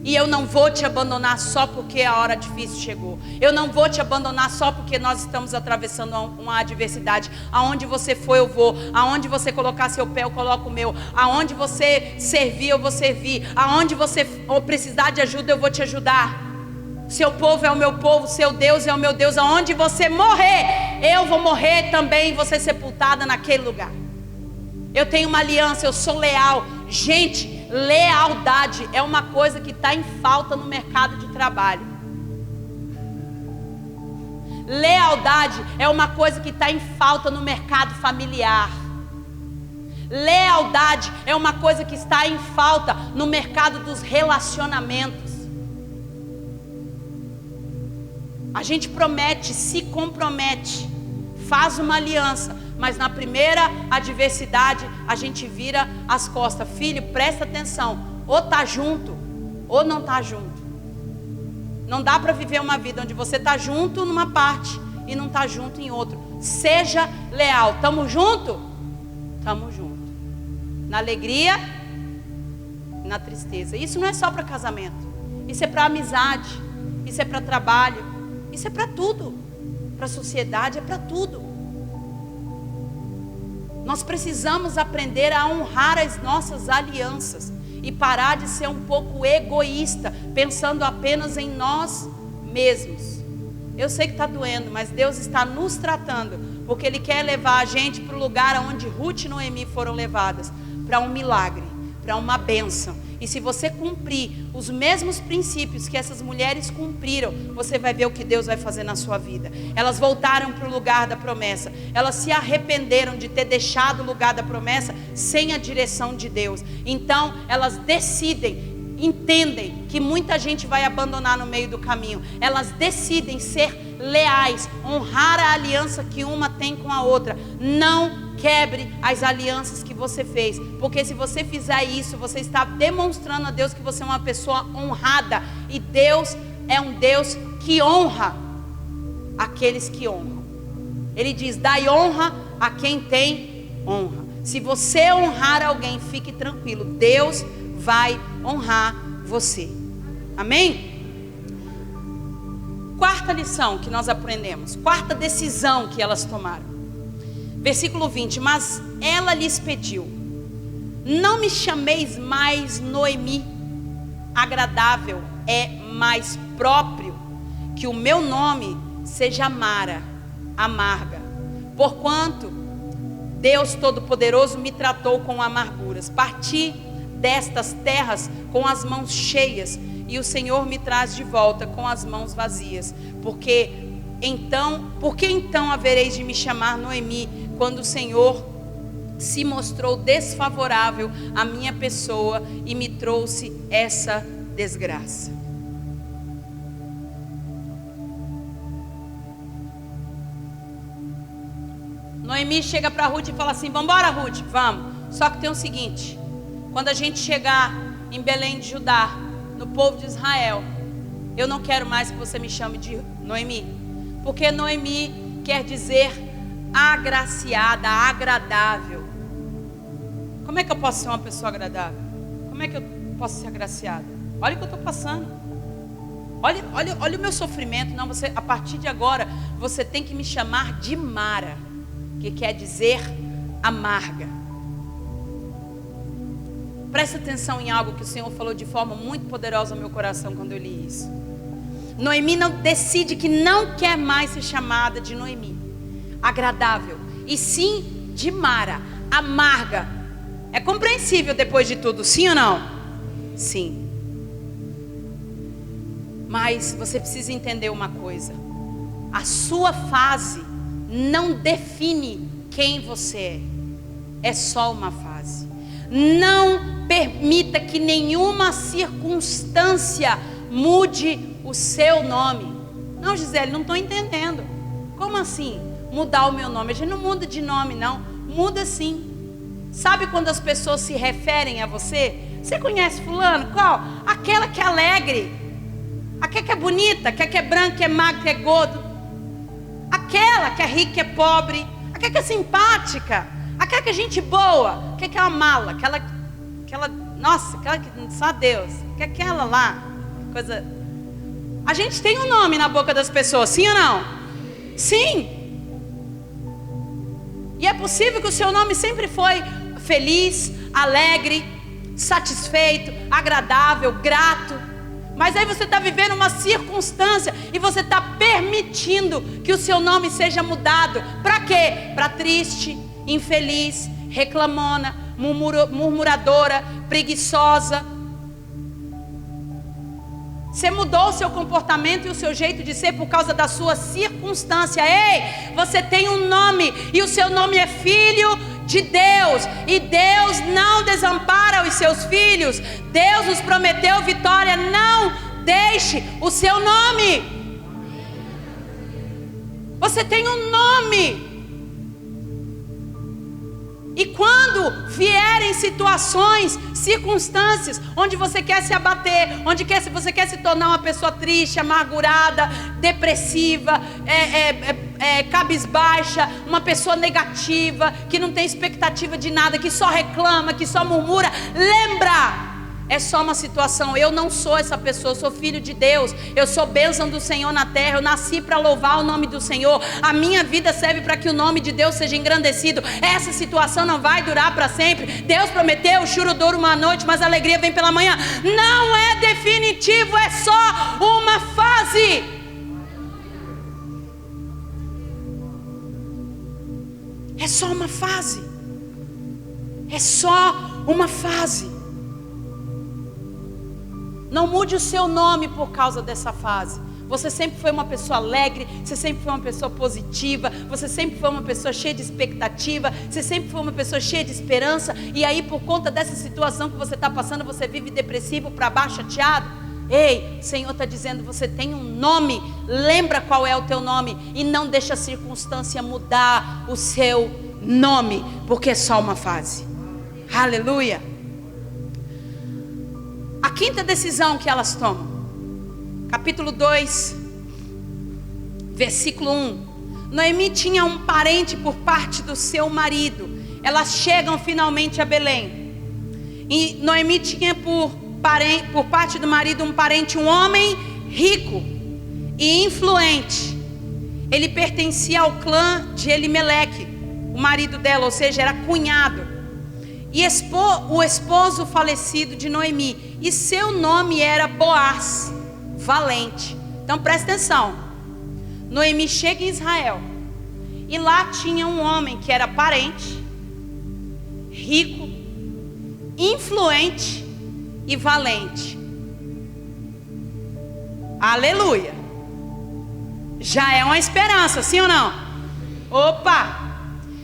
E eu não vou te abandonar só porque a hora difícil chegou. Eu não vou te abandonar só porque nós estamos atravessando uma adversidade. Aonde você for, eu vou. Aonde você colocar seu pé, eu coloco o meu. Aonde você servir, eu vou servir. Aonde você precisar de ajuda, eu vou te ajudar. Seu povo é o meu povo, seu Deus é o meu Deus. Aonde você morrer, eu vou morrer também, vou ser sepultada naquele lugar. Eu tenho uma aliança, eu sou leal. Gente, lealdade é uma coisa que está em falta no mercado de trabalho. Lealdade é uma coisa que está em falta no mercado familiar. Lealdade é uma coisa que está em falta no mercado dos relacionamentos. A gente promete, se compromete, faz uma aliança, mas na primeira adversidade a gente vira as costas. Filho, presta atenção, ou tá junto ou não tá junto. Não dá para viver uma vida onde você tá junto numa parte e não tá junto em outra. Seja leal. Tamo junto? Tamo junto. Na alegria e na tristeza. Isso não é só para casamento. Isso é para amizade. Isso é para trabalho. Isso é para tudo. Para a sociedade, é para tudo. Nós precisamos aprender a honrar as nossas alianças e parar de ser um pouco egoísta, pensando apenas em nós mesmos. Eu sei que está doendo, mas Deus está nos tratando, porque Ele quer levar a gente para o lugar onde Ruth e Noemi foram levadas, para um milagre, para uma bênção. E se você cumprir os mesmos princípios que essas mulheres cumpriram, você vai ver o que Deus vai fazer na sua vida. Elas voltaram para o lugar da promessa. Elas se arrependeram de ter deixado o lugar da promessa sem a direção de Deus. Então elas decidem, entendem que muita gente vai abandonar no meio do caminho. Elas decidem ser leais, honrar a aliança que uma tem com a outra. Não quebre as alianças que você fez, porque se você fizer isso, você está demonstrando a Deus que você é uma pessoa honrada, e Deus é um Deus que honra aqueles que honram. Ele diz: dai honra a quem tem honra. Se você honrar alguém, fique tranquilo, Deus vai honrar você. Amém? Quarta lição que nós aprendemos, quarta decisão que elas tomaram. Versículo 20: mas ela lhes pediu: não me chameis mais Noemi, agradável é mais próprio que o meu nome seja Mara, amarga, porquanto Deus Todo-Poderoso me tratou com amarguras. Parti destas terras com as mãos cheias, e o Senhor me traz de volta com as mãos vazias. Por que então havereis de me chamar Noemi, quando o Senhor se mostrou desfavorável à minha pessoa e me trouxe essa desgraça? Noemi chega para Ruth e fala assim: vamos embora, Ruth, vamos. Só que tem o seguinte: quando a gente chegar em Belém de Judá, no povo de Israel, eu não quero mais que você me chame de Noemi, porque Noemi quer dizer agraciada, agradável. Como é que eu posso ser uma pessoa agradável? Como é que eu posso ser agraciada? Olha o que eu estou passando. Olha o meu sofrimento. Não, você, a partir de agora, você tem que me chamar de Mara, que quer dizer amarga. Presta atenção em algo que o Senhor falou de forma muito poderosa no meu coração quando eu li isso. Noemi não decide que não quer mais ser chamada de Noemi, agradável, e sim de Mara, amarga. É compreensível depois de tudo, sim ou não? Sim. Mas você precisa entender uma coisa: a sua fase não define quem você é. É só uma fase. Não permita que nenhuma circunstância mude o seu nome. Não, Gisele, não estou entendendo. Como assim mudar o meu nome? A gente não muda de nome, não. Muda sim. Sabe quando as pessoas se referem a você? Você conhece fulano? Qual? Aquela que é alegre, aquela que é bonita, aquela que é branca, que é magra, que é gordo, aquela que é rica, que é pobre, aquela que é simpática, aquela que é gente boa, aquela que é uma mala, aquela, nossa, aquela que só Deus, que é aquela lá, coisa. A gente tem um nome na boca das pessoas, sim ou não? Sim. E é possível que o seu nome sempre foi feliz, alegre, satisfeito, agradável, grato. Mas aí você está vivendo uma circunstância e você está permitindo que o seu nome seja mudado. Para quê? Para triste, infeliz, reclamona, murmuradora, preguiçosa. Você mudou o seu comportamento e o seu jeito de ser por causa da sua circunstância. Ei, você tem um nome e o seu nome é filho de Deus. E Deus não desampara os seus filhos. Deus nos prometeu vitória. Não deixe o seu nome. Você tem um nome. E quando vierem situações, circunstâncias, onde você quer se abater, onde você quer se tornar uma pessoa triste, amargurada, depressiva, cabisbaixa, uma pessoa negativa, que não tem expectativa de nada, que só reclama, que só murmura, lembra! É só uma situação. Eu não sou essa pessoa, eu sou filho de Deus. Eu sou bênção do Senhor na terra. Eu nasci para louvar o nome do Senhor. A minha vida serve para que o nome de Deus seja engrandecido. Essa situação não vai durar para sempre. Deus prometeu, o choro dura uma noite, mas a alegria vem pela manhã. Não é definitivo, é só uma fase. É só uma fase. É só uma fase. Não mude o seu nome por causa dessa fase. Você sempre foi uma pessoa alegre, você sempre foi uma pessoa positiva, você sempre foi uma pessoa cheia de expectativa, você sempre foi uma pessoa cheia de esperança. E aí, por conta dessa situação que você está passando, você vive depressivo, para baixo, chateado. Ei, o Senhor está dizendo, você tem um nome. Lembra qual é o teu nome e não deixa a circunstância mudar o seu nome, porque é só uma fase. Aleluia. A quinta decisão que elas tomam, capítulo 2, versículo 1. Noemi tinha um parente por parte do seu marido. Elas chegam finalmente a Belém. E Noemi tinha por parte do marido um parente, um homem rico e influente. Ele pertencia ao clã de Elimeleque, o marido dela, ou seja, era cunhado. E o esposo falecido de Noemi. E seu nome era Boaz, valente. Então presta atenção. Noemi chega em Israel. E lá tinha um homem que era parente, rico, influente e valente. Aleluia. Já é uma esperança, sim ou não? Opa!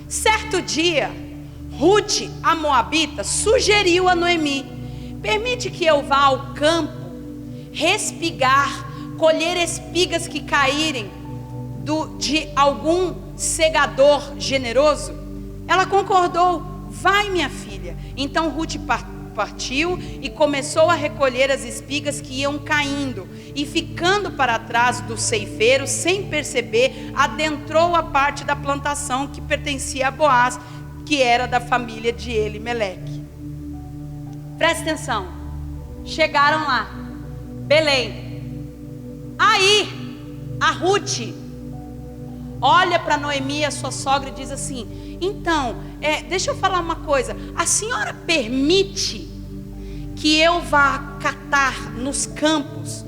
Certo dia, Ruth, a moabita, sugeriu a Noemi: permite que eu vá ao campo, respigar, colher espigas que caírem de algum segador generoso? Ela concordou. Vai, minha filha. Então Ruth partiu e começou a recolher as espigas que iam caindo. E ficando para trás do ceifeiro, sem perceber, adentrou a parte da plantação que pertencia a Boaz, que era da família de Elimeleque. Presta atenção. Chegaram lá, Belém. Aí a Ruth olha para Noemi, a sua sogra, e diz assim: então, deixa eu falar uma coisa. A senhora permite que eu vá catar nos campos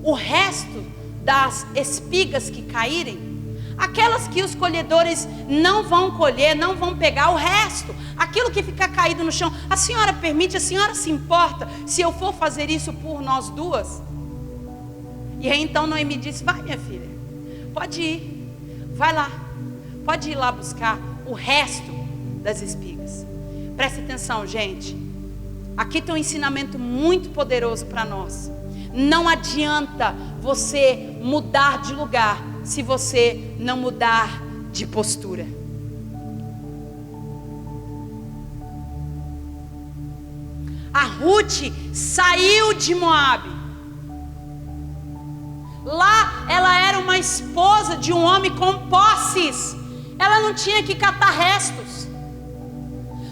o resto das espigas que caírem? Aquelas que os colhedores não vão colher, não vão pegar, o resto, aquilo que fica caído no chão, a senhora permite, a senhora se importa se eu for fazer isso por nós duas? E aí então Noemi disse: vai, minha filha, pode ir, vai lá, pode ir lá buscar o resto das espigas. Presta atenção, gente. Aqui tem um ensinamento muito poderoso para nós. Não adianta você mudar de lugar se você não mudar de postura. A Ruth saiu de Moabe. Lá ela era uma esposa de um homem com posses. Ela não tinha que catar restos.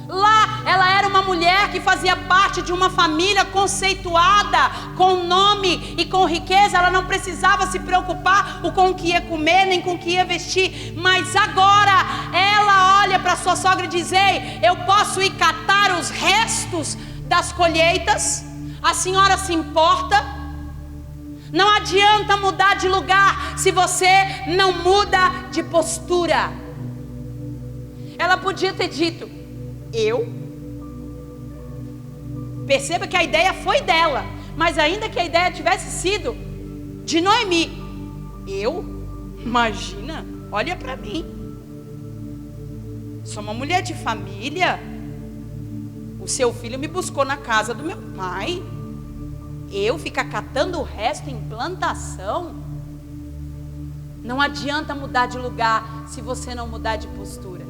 Lá ela era uma mulher que fazia parte de uma família conceituada, com nome e com riqueza. Ela não precisava se preocupar com o que ia comer, nem com o que ia vestir. Mas agora ela olha para sua sogra e diz: ei, eu posso ir catar os restos das colheitas? A senhora se importa? Não adianta mudar de lugar se você não muda de postura. Ela podia ter dito: perceba que a ideia foi dela, mas ainda que a ideia tivesse sido de Noemi, imagina, olha para mim, sou uma mulher de família, o seu filho me buscou na casa do meu pai, eu ficar catando o resto em plantação? Não adianta mudar de lugar se você não mudar de postura.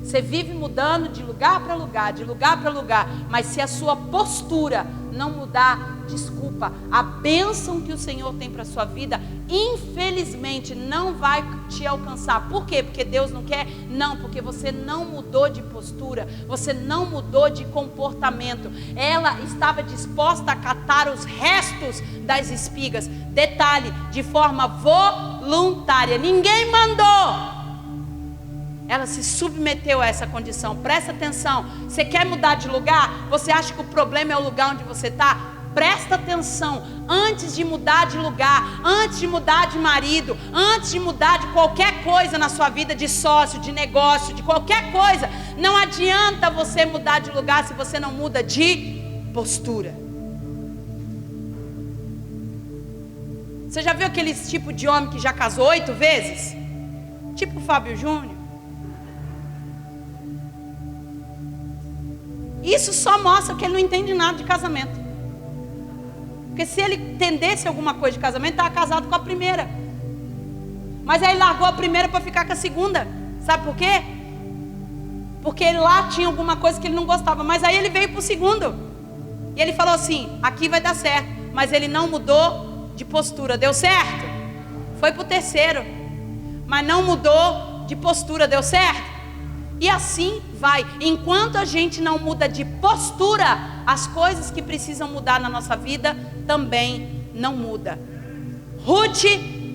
Você vive mudando de lugar para lugar, de lugar para lugar, mas se a sua postura não mudar, desculpa, a bênção que o Senhor tem para a sua vida, infelizmente não vai te alcançar. Por quê? Porque Deus não quer? Não, porque você não mudou de postura, você não mudou de comportamento. Ela estava disposta a catar os restos das espigas, detalhe, de forma voluntária, ninguém mandou. Ela se submeteu a essa condição. Presta atenção, você quer mudar de lugar? Você acha que o problema é o lugar onde você está? Presta atenção, antes de mudar de lugar, antes de mudar de marido, antes de mudar de qualquer coisa na sua vida, de sócio, de negócio, de qualquer coisa, não adianta você mudar de lugar se você não muda de postura. Você já viu aqueles tipo de homem que já casou 8 vezes? Tipo o Fábio Júnior. Isso só mostra que ele não entende nada de casamento. Porque se ele entendesse alguma coisa de casamento, estava casado com a primeira. Mas aí ele largou a primeira para ficar com a segunda. Sabe por quê? Porque lá tinha alguma coisa que ele não gostava. Mas aí ele veio para o segundo. E ele falou assim: aqui vai dar certo. Mas ele não mudou de postura. Deu certo? Foi para o terceiro. Mas não mudou de postura. Deu certo? E assim vai. Enquanto a gente não muda de postura, as coisas que precisam mudar na nossa vida também não mudam. Ruth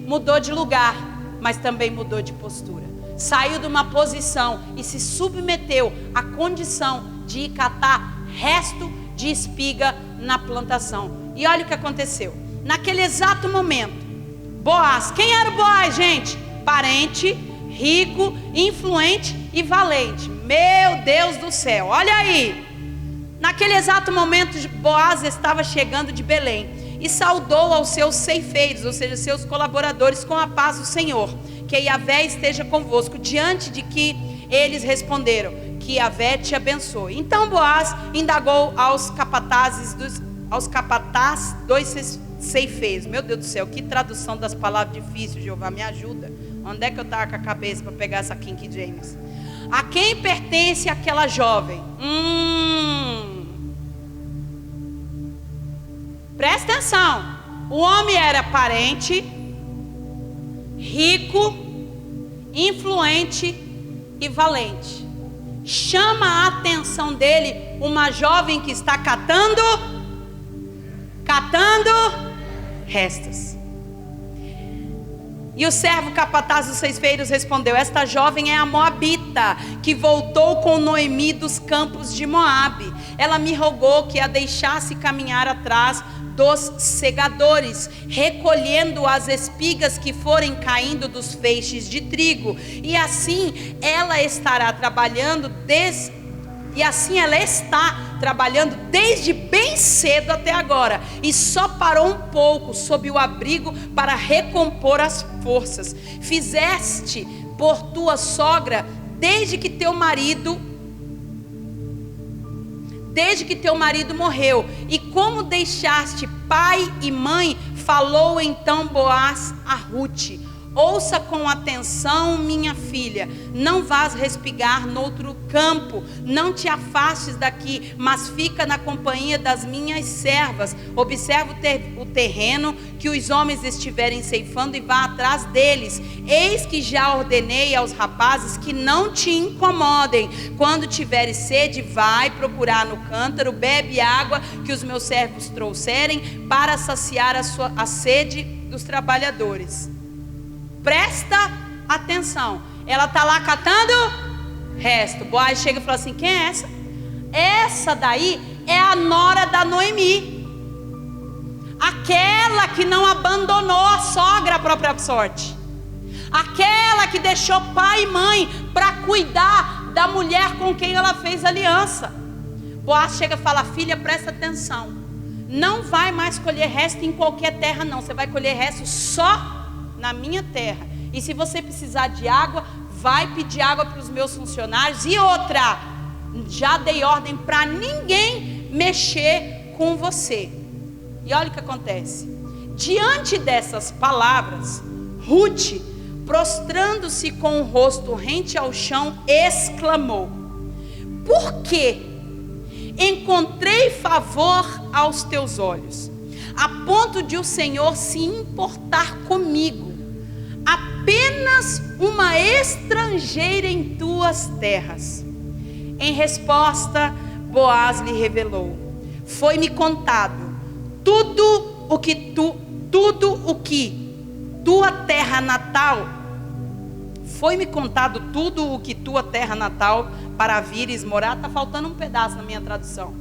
mudou de lugar, mas também mudou de postura. Saiu de uma posição e se submeteu à condição de ir catar resto de espiga na plantação. E olha o que aconteceu. Naquele exato momento, Boaz, quem era o Boaz, gente? Parente, rico, influente e valente. Meu Deus do céu, olha aí. Naquele exato momento, Boaz estava chegando de Belém e saudou aos seus ceifeiros, ou seja, seus colaboradores, com a paz do Senhor. Que Yahvé esteja convosco. Diante de que eles responderam: que Yahvé te abençoe. Então Boaz indagou aos capatazes dos ceifeiros. Meu Deus do céu, que tradução das palavras difíceis, Jeová, me ajuda. Onde é que eu estava com a cabeça para pegar essa King James? A quem pertence aquela jovem? Presta atenção. O homem era parente, rico, influente e valente. Chama a atenção dele uma jovem que está catando restos. E o servo capataz dos ceifeiros respondeu: esta jovem é a moabita, que voltou com Noemi dos campos de Moabe. Ela me rogou que a deixasse caminhar atrás dos segadores, recolhendo as espigas que forem caindo dos feixes de trigo. E assim ela estará trabalhando desde bem cedo até agora, e só parou um pouco sob o abrigo para recompor as forças. Fizeste por tua sogra desde que teu marido desde que teu marido morreu, e como deixaste pai e mãe, falou então Boaz a Rute: ouça com atenção, minha filha, não vás respigar noutro campo, não te afastes daqui, mas fica na companhia das minhas servas. Observa o terreno que os homens estiverem ceifando e vá atrás deles. Eis que já ordenei aos rapazes que não te incomodem. Quando tiveres sede, vai procurar no cântaro, bebe água que os meus servos trouxerem, para saciar a sede dos trabalhadores. Presta atenção. Ela está lá catando resto. Boaz chega e fala assim: quem é essa? Essa daí é a nora da Noemi, aquela que não abandonou a sogra à própria sorte, aquela que deixou pai e mãe para cuidar da mulher com quem ela fez aliança. Boaz chega e fala: filha, presta atenção, não vai mais colher resto em qualquer terra não, você vai colher resto só na minha terra. E se você precisar de água, vai pedir água para os meus funcionários. E outra, já dei ordem para ninguém mexer com você. E olha o que acontece. Diante dessas palavras, Rute, prostrando-se com o rosto rente ao chão, exclamou: por que encontrei favor aos teus olhos, a ponto de o Senhor se importar comigo, apenas uma estrangeira em tuas terras? Em resposta, Boaz lhe revelou: foi-me contado tudo o que tua terra natal, foi-me contado tudo o que tua terra natal para vires morar. Está faltando um pedaço na minha tradução.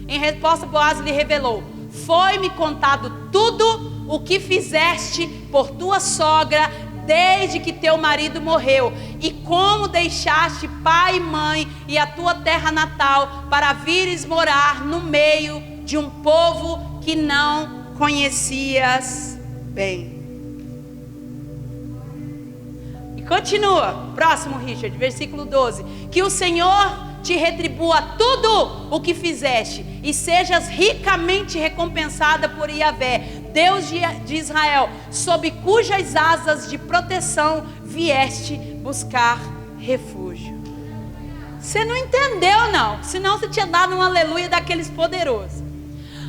Em resposta, Boaz lhe revelou: foi-me contado tudo o que fizeste por tua sogra desde que teu marido morreu, e como deixaste pai e mãe e a tua terra natal para vires morar no meio de um povo que não conhecias bem. E continua, próximo, Richard, versículo 12: que o Senhor te retribua tudo o que fizeste, e sejas ricamente recompensada por Yahvé, Deus de Israel, sob cujas asas de proteção vieste buscar refúgio. Você não entendeu não, senão você tinha dado um aleluia daqueles poderosos.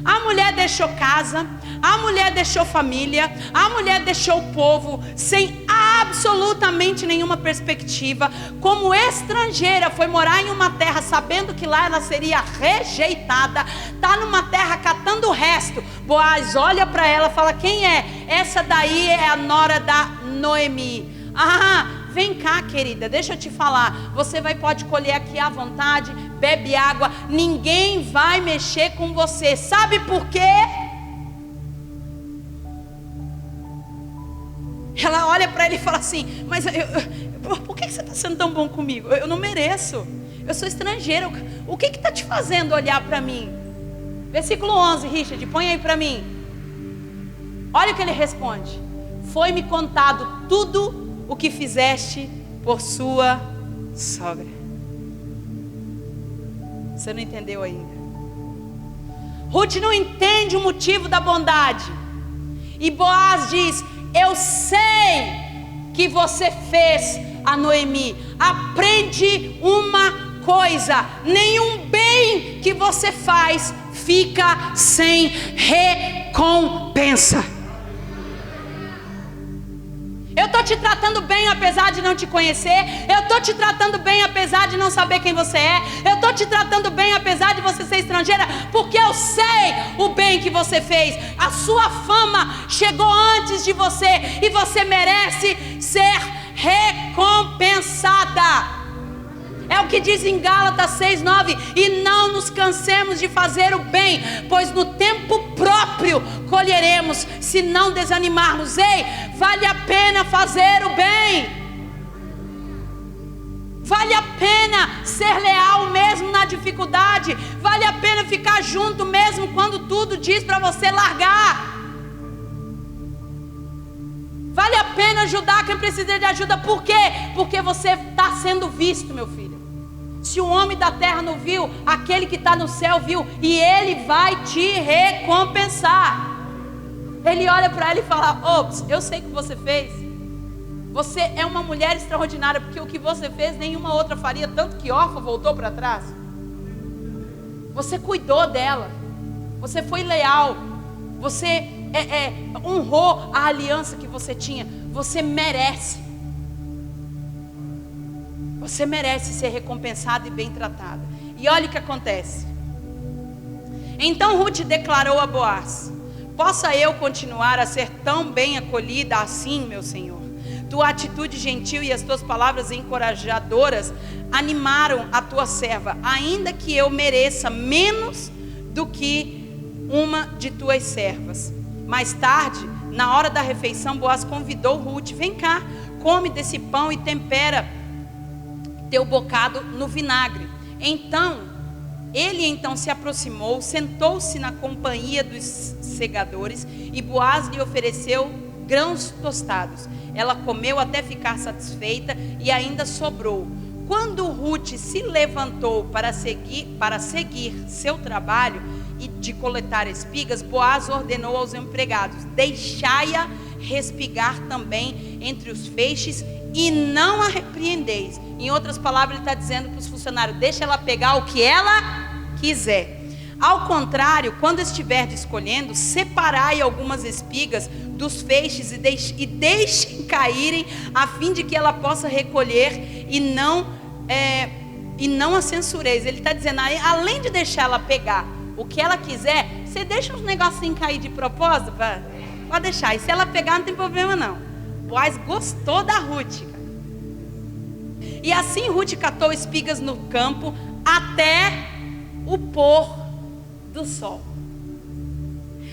A mulher deixou casa, a mulher deixou família, a mulher deixou o povo sem absolutamente nenhuma perspectiva. Como estrangeira, foi morar em uma terra sabendo que lá ela seria rejeitada. Está numa terra catando o resto. Boaz olha para ela e fala: quem é? Essa daí é a nora da Noemi. Vem cá, querida, deixa eu te falar. Você pode colher aqui à vontade, bebe água, ninguém vai mexer com você. Sabe por quê? Ela olha para ele e fala assim: mas por que você está sendo tão bom comigo? Eu não mereço, eu sou estrangeira. O que está te fazendo olhar para mim? Versículo 11, Richard, põe aí para mim. Olha o que ele responde: foi-me contado tudo o que fizeste por sua sogra. Você não entendeu ainda. Ruth não entende o motivo da bondade. E Boaz diz: eu sei que você fez a Noemi. Aprende uma coisa: nenhum bem que você faz fica sem recompensa. Eu estou te tratando bem apesar de não te conhecer. Eu estou te tratando bem apesar de não saber quem você é. Eu estou te tratando bem apesar de você ser estrangeira, porque eu sei o bem que você fez. A sua fama chegou antes de você, e você merece ser recompensada. É o que diz em Gálatas 6:9: e não nos cansemos de fazer o bem, pois no tempo próprio colheremos, se não desanimarmos. Ei, vale a pena fazer o bem. Vale a pena ser leal mesmo na dificuldade. Vale a pena ficar junto mesmo quando tudo diz para você largar. Vale a pena ajudar quem precisa de ajuda. Por quê? Porque você está sendo visto, meu filho. Se o homem da terra não viu, aquele que está no céu viu, e ele vai te recompensar. Ele olha para ela e fala: ops, eu sei o que você fez. Você é uma mulher extraordinária, porque o que você fez nenhuma outra faria, tanto que Orfa voltou para trás. Você cuidou dela, você foi leal, você honrou a aliança que você tinha. Você merece ser recompensada e bem tratada. E olha o que acontece. Então Ruth declarou a Boaz: possa eu continuar a ser tão bem acolhida assim, meu senhor? Tua atitude gentil e as tuas palavras encorajadoras animaram a tua serva, ainda que eu mereça menos do que uma de tuas servas. Mais tarde, na hora da refeição, Boaz convidou Ruth: vem cá, come desse pão e tempera teu bocado no vinagre. Ele então se aproximou, sentou-se na companhia dos segadores, e Boaz lhe ofereceu grãos tostados. Ela comeu até ficar satisfeita e ainda sobrou. Quando Ruth se levantou para seguir seu trabalho e de coletar espigas, Boaz ordenou aos empregados: deixai-a respigar também entre os feixes e não a repreendeis. Em outras palavras, ele está dizendo para os funcionários: deixa ela pegar o que ela quiser. Ao contrário, quando estiver escolhendo, separai algumas espigas dos feixes e deixem caírem, a fim de que ela possa recolher e não a censureis. Ele está dizendo: além de deixar ela pegar o que ela quiser, você deixa uns negocinhos cair de propósito, pode deixar. E se ela pegar, não tem problema não. Boaz gostou da Ruth. E assim Ruth catou espigas no campo até o pôr do sol.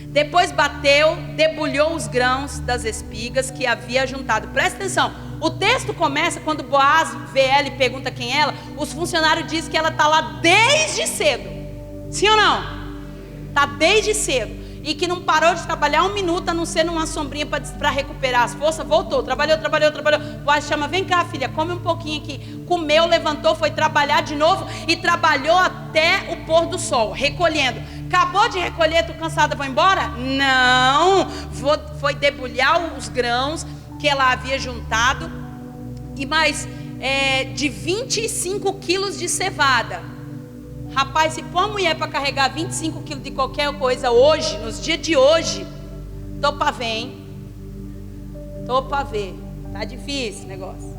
Depois bateu, debulhou os grãos das espigas que havia juntado. Presta atenção, o texto começa quando Boaz vê ela e pergunta quem é ela. Os funcionários dizem que ela está lá desde cedo. Sim ou não? Está desde cedo. E que não parou de trabalhar um minuto, a não ser numa sombrinha para recuperar as forças. Voltou, trabalhou. Boaz chama: vem cá, filha, come um pouquinho aqui. Comeu, levantou, foi trabalhar de novo e trabalhou até o pôr do sol, recolhendo. Acabou de recolher, tô cansada, vou embora? Não, foi debulhar os grãos que ela havia juntado, e mais de 25 quilos de cevada. Rapaz, se pôr a mulher para carregar 25 quilos de qualquer coisa hoje, nos dias de hoje, tô para ver, hein? Tô para ver, tá difícil o negócio.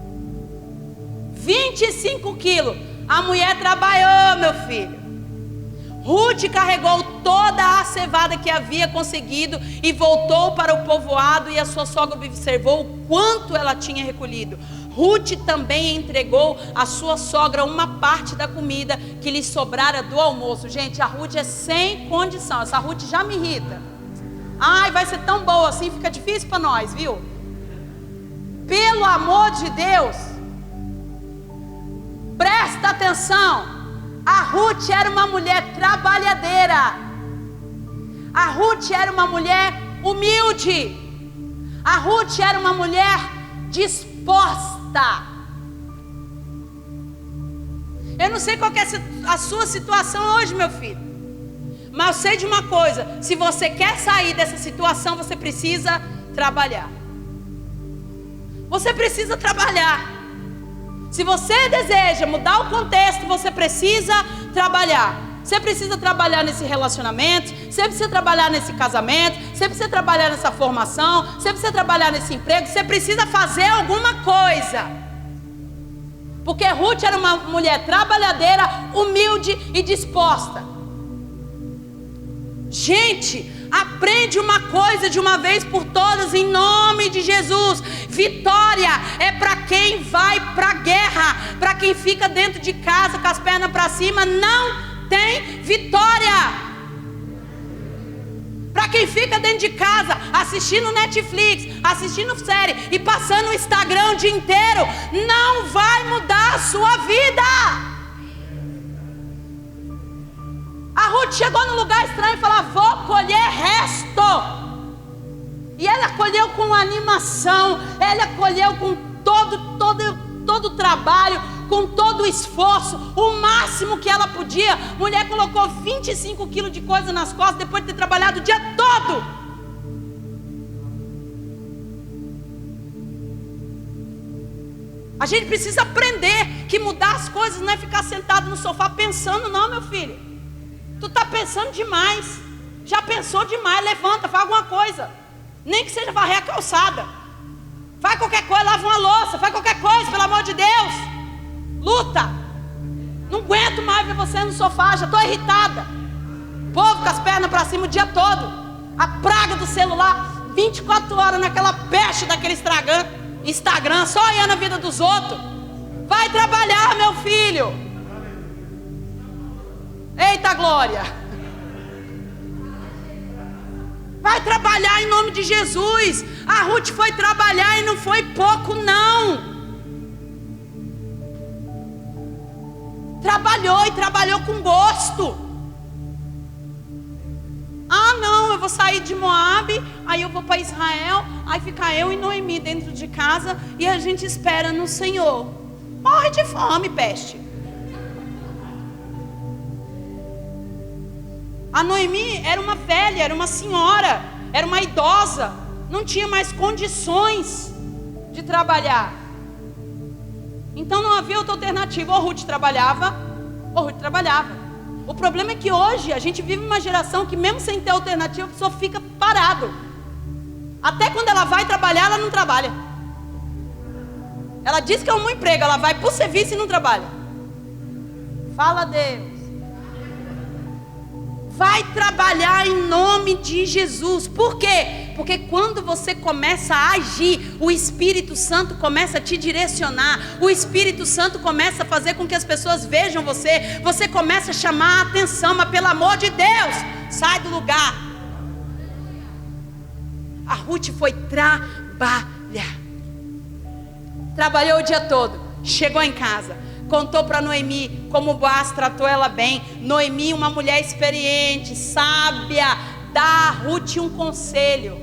25 quilos, a mulher trabalhou, meu filho. Ruth carregou toda a cevada que havia conseguido e voltou para o povoado, e a sua sogra observou o quanto ela tinha recolhido. Ruth também entregou à sua sogra uma parte da comida que lhe sobrara do almoço. Gente, a Ruth é sem condição. Essa Ruth já me irrita. Ai, vai ser tão boa assim, fica difícil para nós, viu? Pelo amor de Deus, presta atenção. A Ruth era uma mulher trabalhadeira. A Ruth era uma mulher humilde. A Ruth era uma mulher disposta. Eu não sei qual que é a sua situação hoje, meu filho, mas eu sei de uma coisa: se você quer sair dessa situação, você precisa trabalhar. Você precisa trabalhar. Se você deseja mudar o contexto, você precisa trabalhar. Você precisa trabalhar nesse relacionamento, você precisa trabalhar nesse casamento, você precisa trabalhar nessa formação, você precisa trabalhar nesse emprego, você precisa fazer alguma coisa. Porque Ruth era uma mulher trabalhadeira, humilde e disposta. Gente, aprende uma coisa de uma vez por todas, em nome de Jesus. Vitória é para quem vai para a guerra. Para quem fica dentro de casa com as pernas para cima, não tem vitória. Para quem fica dentro de casa assistindo Netflix, assistindo série e passando o Instagram o dia inteiro, não vai mudar a sua vida. A Ruth chegou num lugar estranho e falou: vou colher resto. E ela colheu com animação, ela colheu com todo o trabalho, com todo o esforço, o máximo que ela podia. Mulher colocou 25 quilos de coisa nas costas depois de ter trabalhado o dia todo. A gente precisa aprender que mudar as coisas não é ficar sentado no sofá pensando, não, meu filho. Tu está pensando demais. Já pensou demais, levanta, faz alguma coisa. Nem que seja varrer a calçada. Faz qualquer coisa, lava uma louça, faz qualquer coisa, pelo amor de Deus. Luta. Não aguento mais ver você no sofá, já estou irritada. Povo com as pernas para cima o dia todo. A praga do celular, 24 horas naquela peste daquele Instagram, só olhando a vida dos outros. Vai trabalhar, meu filho. Eita glória. Vai trabalhar em nome de Jesus. A Ruth foi trabalhar e não foi pouco, não. Trabalhou e trabalhou com gosto. Ah, não, eu vou sair de Moabe, aí eu vou para Israel, aí fica eu e Noemi dentro de casa e a gente espera no Senhor. Morre de fome, peste. A Noemi era uma velha, era uma senhora, era uma idosa, não tinha mais condições de trabalhar. Então não havia outra alternativa, ou Ruth trabalhava, ou Ruth trabalhava. O problema é que hoje a gente vive uma geração que mesmo sem ter alternativa, a pessoa fica parado. Até quando ela vai trabalhar, ela não trabalha. Ela diz que é um emprego, ela vai para o serviço e não trabalha. Fala, Deus. Vai trabalhar em nome de Jesus. Por quê? Porque quando você começa a agir, o Espírito Santo começa a te direcionar. O Espírito Santo começa a fazer com que as pessoas vejam você. Você começa a chamar a atenção, mas pelo amor de Deus, sai do lugar. A Ruth foi trabalhar. Trabalhou o dia todo. Chegou em casa. Contou para Noemi como Boaz tratou ela bem. Noemi, uma mulher experiente, sábia, dá a Ruth um conselho.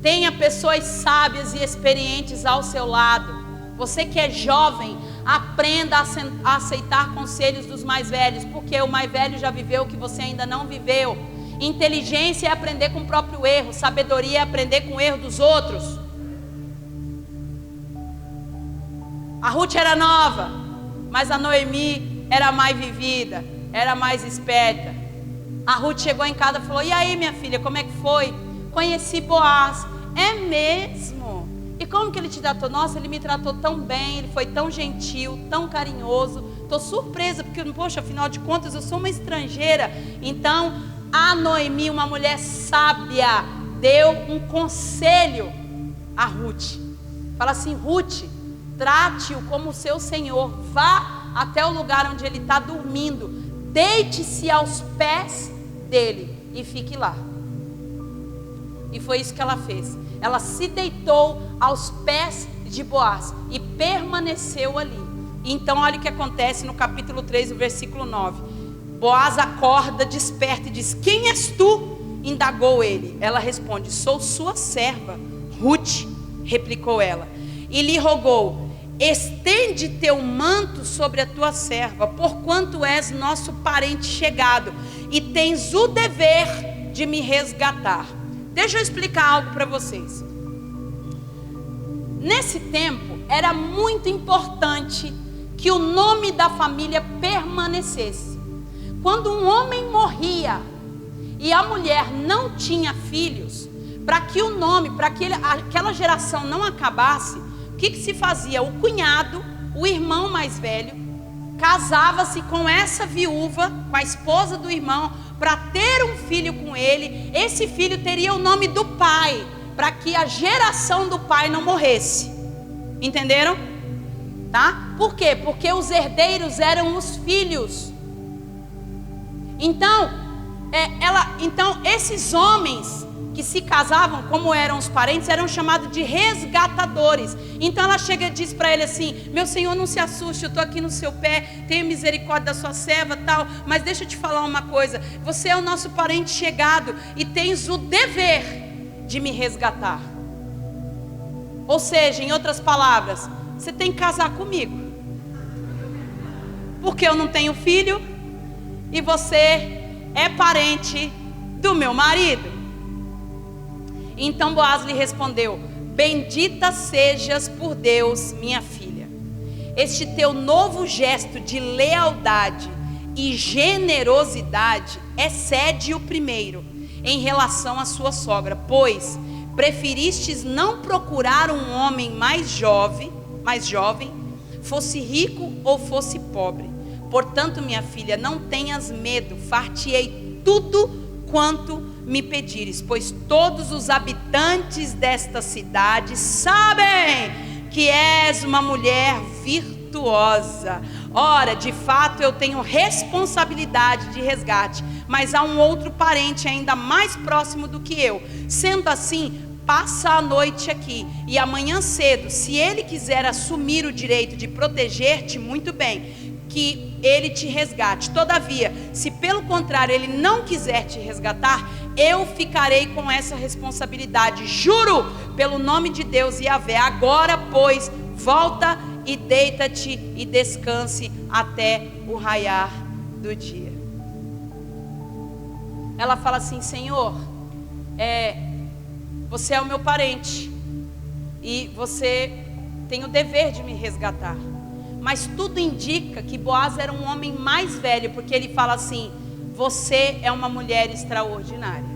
Tenha pessoas sábias e experientes ao seu lado. Você que é jovem, aprenda a aceitar conselhos dos mais velhos, porque o mais velho já viveu o que você ainda não viveu. Inteligência é aprender com o próprio erro. Sabedoria é aprender com o erro dos outros. A Ruth era nova, mas a Noemi era mais vivida, era mais esperta. A Ruth chegou em casa e falou: e aí, minha filha, como é que foi? Conheci Boaz. É mesmo? E como que ele te tratou? Nossa, ele me tratou tão bem, ele foi tão gentil, tão carinhoso. Estou surpresa, porque, poxa, afinal de contas, eu sou uma estrangeira. Então, a Noemi, uma mulher sábia, deu um conselho a Ruth. Fala assim: Ruth, trate-o como seu senhor. Vá até o lugar onde ele está dormindo. Deite-se aos pés dele e fique lá. E foi isso que ela fez. Ela se deitou aos pés de Boaz e permaneceu ali. Então olha o que acontece no capítulo 3, o versículo 9. Boaz acorda, desperta e diz: quem és tu? Indagou ele. Ela responde: sou sua serva, Ruth, replicou ela. E lhe rogou: estende teu manto sobre a tua serva, porquanto és nosso parente chegado e tens o dever de me resgatar. Deixa eu explicar algo para vocês. Nesse tempo era muito importante que o nome da família permanecesse. Quando um homem morria e a mulher não tinha filhos, para que o nome, para que aquela geração não acabasse, o que se fazia? O cunhado, o irmão mais velho, casava-se com essa viúva, com a esposa do irmão, para ter um filho com ele. Esse filho teria o nome do pai, para que a geração do pai não morresse. Entenderam? Tá? Por quê? Porque os herdeiros eram os filhos. Então, esses homens que se casavam, como eram os parentes, eram chamados de resgatadores. Então ela chega e diz para ele assim: meu senhor, não se assuste, eu estou aqui no seu pé, tenha misericórdia da sua serva, tal, mas deixa eu te falar uma coisa, você é o nosso parente chegado e tens o dever de me resgatar. Ou seja, em outras palavras, você tem que casar comigo, porque eu não tenho filho e você é parente do meu marido. Então Boaz lhe respondeu: bendita sejas por Deus, minha filha. Este teu novo gesto de lealdade e generosidade excede o primeiro em relação à sua sogra, pois preferistes não procurar um homem mais jovem, fosse rico ou fosse pobre. Portanto, minha filha, não tenhas medo, far-te-ei tudo quanto me pedires, pois todos os habitantes desta cidade sabem que és uma mulher virtuosa. Ora, de fato eu tenho responsabilidade de resgate, mas há um outro parente ainda mais próximo do que eu. Sendo assim, passa a noite aqui, e amanhã cedo, se ele quiser assumir o direito de proteger-te, muito bem, que ele te resgate. Todavia, se pelo contrário ele não quiser te resgatar, eu ficarei com essa responsabilidade. Juro pelo nome de Deus Yahvé. Agora, pois, volta e deita-te e descanse até o raiar do dia. Ela fala assim: Senhor, você é o meu parente e você tem o dever de me resgatar. Mas tudo indica que Boaz era um homem mais velho, porque ele fala assim: você é uma mulher extraordinária,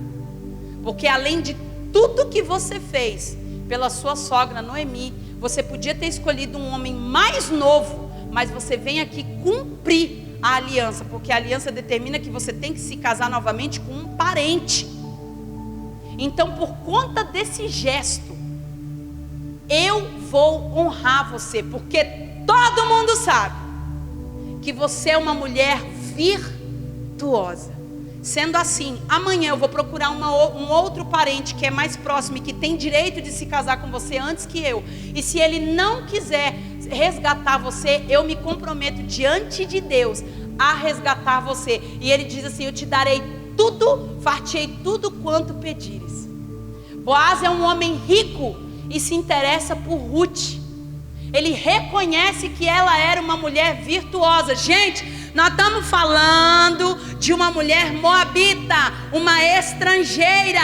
porque além de tudo que você fez pela sua sogra Noemi, você podia ter escolhido um homem mais novo, mas você vem aqui cumprir a aliança, porque a aliança determina que você tem que se casar novamente com um parente. Então, por conta desse gesto, eu vou honrar você, porque todo mundo sabe que você é uma mulher virtuosa. Sendo assim, amanhã eu vou procurar um outro parente que é mais próximo e que tem direito de se casar com você antes que eu. E se ele não quiser resgatar você, eu me comprometo diante de Deus a resgatar você. E ele diz assim: eu te darei tudo, far-te-ei tudo quanto pedires. Boaz é um homem rico e se interessa por Ruth. Ele reconhece que ela era uma mulher virtuosa. Gente, nós estamos falando de uma mulher moabita, uma estrangeira.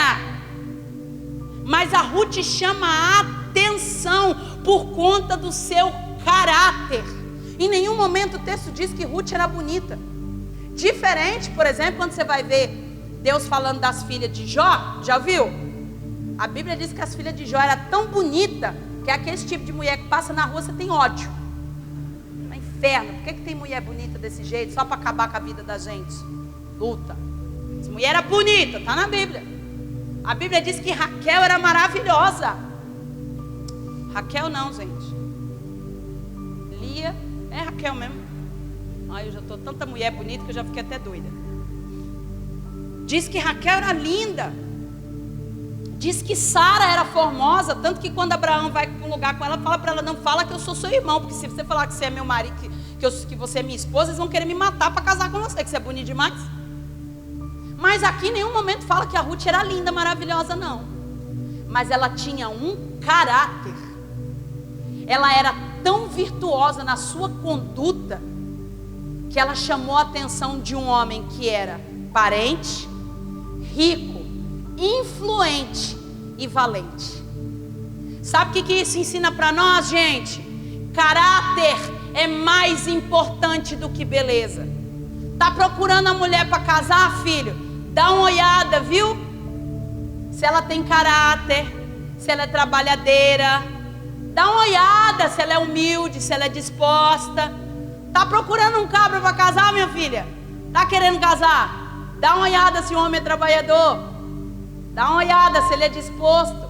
Mas a Ruth chama a atenção por conta do seu caráter. Em nenhum momento o texto diz que Ruth era bonita. Diferente, por exemplo, quando você vai ver Deus falando das filhas de Jó. Já viu? A Bíblia diz que as filhas de Jó eram tão bonitas que é aquele tipo de mulher que passa na rua, você tem ódio. É um inferno. Por que tem mulher bonita desse jeito? Só para acabar com a vida da gente. Luta. Essa mulher era bonita, está na Bíblia. A Bíblia diz que Raquel era maravilhosa. Raquel não, gente. Lia, é Raquel mesmo. Ai, eu já estou tanta mulher bonita que eu já fiquei até doida. Diz que Raquel era linda. Diz que Sara era formosa, tanto que quando Abraão vai para um lugar com ela, fala para ela: não fala que eu sou seu irmão, porque se você falar que você é meu marido, que você é minha esposa, eles vão querer me matar para casar com você, que você é bonito demais. Mas aqui em nenhum momento fala que a Ruth era linda, maravilhosa, não. Mas ela tinha um caráter. Ela era tão virtuosa na sua conduta, que ela chamou a atenção de um homem que era parente, rico, influente e valente. Sabe o que isso ensina para nós, gente? Caráter é mais importante do que beleza. Tá procurando a mulher para casar, filho? Dá uma olhada, viu? Se ela tem caráter, se ela é trabalhadeira. Dá uma olhada se ela é humilde, se ela é disposta. Tá procurando um cabra para casar, minha filha? Tá querendo casar? Dá uma olhada se o homem é trabalhador. Dá uma olhada se ele é disposto.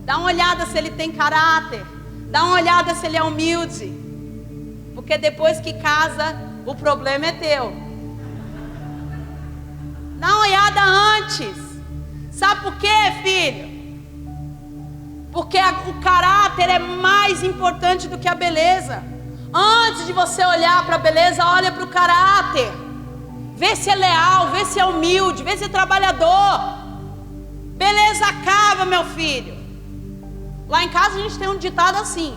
Dá uma olhada se ele tem caráter. Dá uma olhada se ele é humilde. Porque depois que casa, o problema é teu. Dá uma olhada antes. Sabe por quê, filho? Porque o caráter é mais importante do que a beleza. Antes de você olhar para a beleza, olha para o caráter. Vê se é leal, vê se é humilde, vê se é trabalhador. Beleza acaba, meu filho. Lá em casa a gente tem um ditado assim: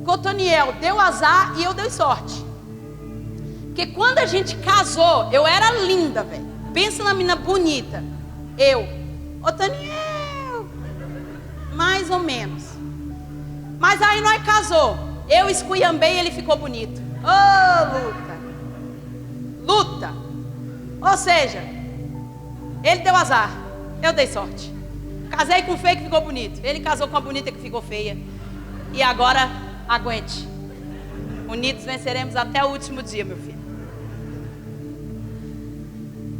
que Otoniel deu azar e eu dei sorte. Porque quando a gente casou, eu era linda, velho. Pensa na menina bonita. Otoniel, mais ou menos. Mas aí nós casou. Eu esculhambei e ele ficou bonito. Luta. Ou seja, ele deu azar, eu dei sorte. Casei com o feio que ficou bonito. Ele casou com a bonita que ficou feia. E agora, aguente. Unidos venceremos até o último dia, meu filho.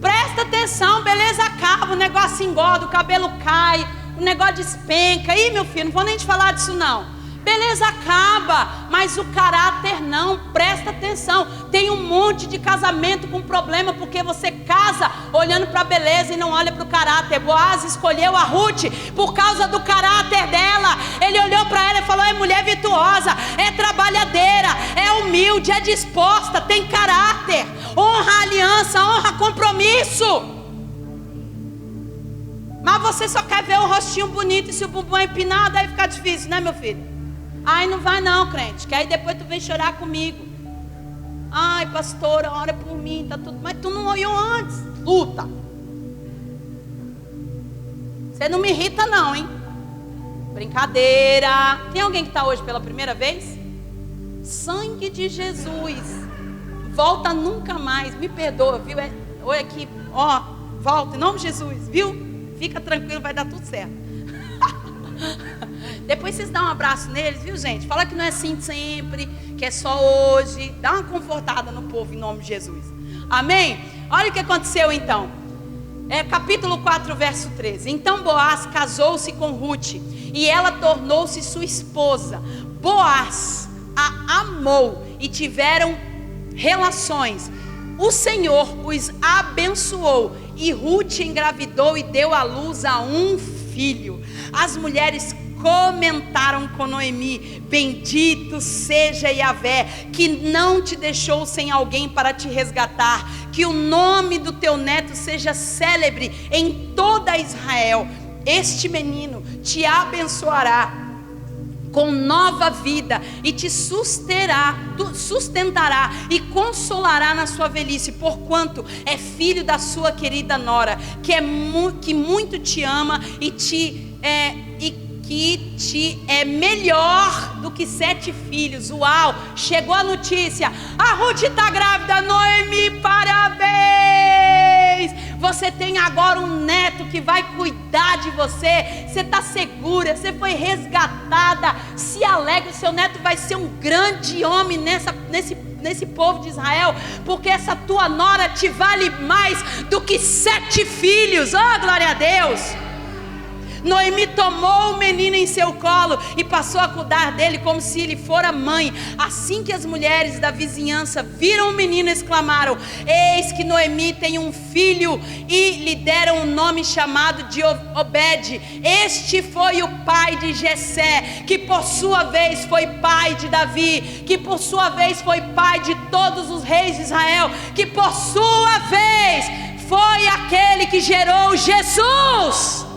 Presta atenção, beleza acaba, o negócio engorda, o cabelo cai, o negócio despenca. Ih, meu filho, não vou nem te falar disso não. Beleza acaba, mas o caráter não. Presta atenção. Tem um monte de casamento com problema porque você casa olhando para a beleza e não olha para o caráter. Boaz escolheu a Ruth por causa do caráter dela. Ele olhou para ela e falou: é mulher virtuosa, é trabalhadeira, é humilde, é disposta, tem caráter, honra a aliança, honra compromisso. Mas você só quer ver o rostinho bonito e se o bumbum é empinado, aí fica difícil, né, meu filho? Ai, não vai não, crente, que aí depois tu vem chorar comigo. Ai, pastora, ora por mim, tá tudo. Mas tu não olhou antes. Luta. Você não me irrita não, hein? Brincadeira. Tem alguém que está hoje pela primeira vez? Sangue de Jesus. Volta nunca mais. Me perdoa, viu? Oi aqui, ó, volta em nome de Jesus, viu? Fica tranquilo, vai dar tudo certo. Depois vocês dão um abraço neles, viu, gente? Fala que não é assim sempre, que é só hoje. Dá uma confortada no povo em nome de Jesus. Amém? Olha o que aconteceu então. Capítulo 4, verso 13. Então Boaz casou-se com Ruth e ela tornou-se sua esposa. Boaz a amou e tiveram relações. O Senhor os abençoou e Ruth engravidou e deu à luz a um filho. As mulheres comentaram com Noemi: bendito seja Yahvé, que não te deixou sem alguém para te resgatar, que o nome do teu neto seja célebre em toda Israel. Este menino te abençoará com nova vida e te sustentará e consolará na sua velhice, porquanto é filho da sua querida nora, que muito te ama e que te é melhor do que 7 filhos. Uau, chegou a notícia, a Ruth está grávida. Noemi, parabéns, você tem agora um neto que vai cuidar de você. Você está segura, você foi resgatada. Se alegre, seu neto vai ser um grande homem nesse povo de Israel, porque essa tua nora te vale mais do que 7 filhos. Oh, glória a Deus. Noemi tomou o menino em seu colo e passou a cuidar dele como se ele fora mãe. Assim que as mulheres da vizinhança viram o menino, exclamaram: eis que Noemi tem um filho, e lhe deram um nome chamado de Obed. Este foi o pai de Jessé, que por sua vez foi pai de Davi, que por sua vez foi pai de todos os reis de Israel, que por sua vez foi aquele que gerou Jesus.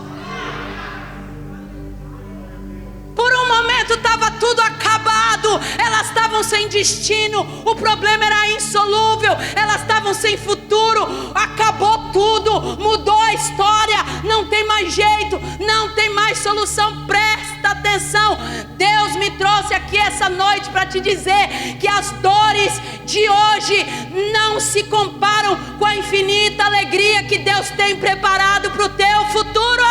Por um momento estava tudo acabado, elas estavam sem destino, o problema era insolúvel, elas estavam sem futuro, acabou tudo, mudou a história, não tem mais jeito, não tem mais solução. Presta atenção, Deus me trouxe aqui essa noite para te dizer que as dores de hoje não se comparam com a infinita alegria que Deus tem preparado para o teu futuro.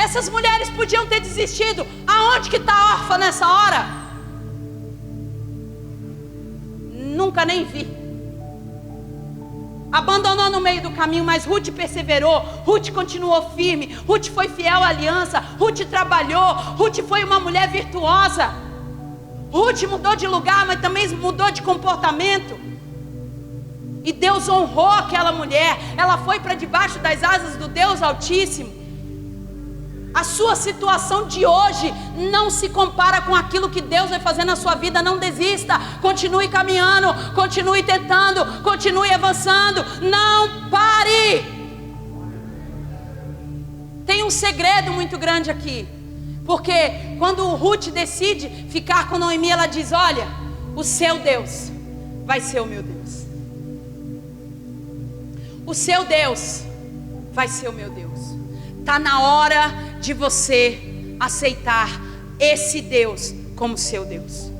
Essas mulheres podiam ter desistido. Aonde que está órfã nessa hora? Nunca nem vi. Abandonou no meio do caminho, mas Ruth perseverou. Ruth continuou firme. Ruth foi fiel à aliança. Ruth trabalhou. Ruth foi uma mulher virtuosa. Ruth mudou de lugar, mas também mudou de comportamento. E Deus honrou aquela mulher. Ela foi para debaixo das asas do Deus Altíssimo. A sua situação de hoje não se compara com aquilo que Deus vai fazer na sua vida. Não desista, continue caminhando, continue tentando, continue avançando, não pare. Tem um segredo muito grande aqui, Porque quando Ruth decide ficar com Noemi, ela diz: olha, o seu Deus vai ser o meu Deus. O seu Deus vai ser o meu Deus. Está na hora de você aceitar esse Deus como seu Deus.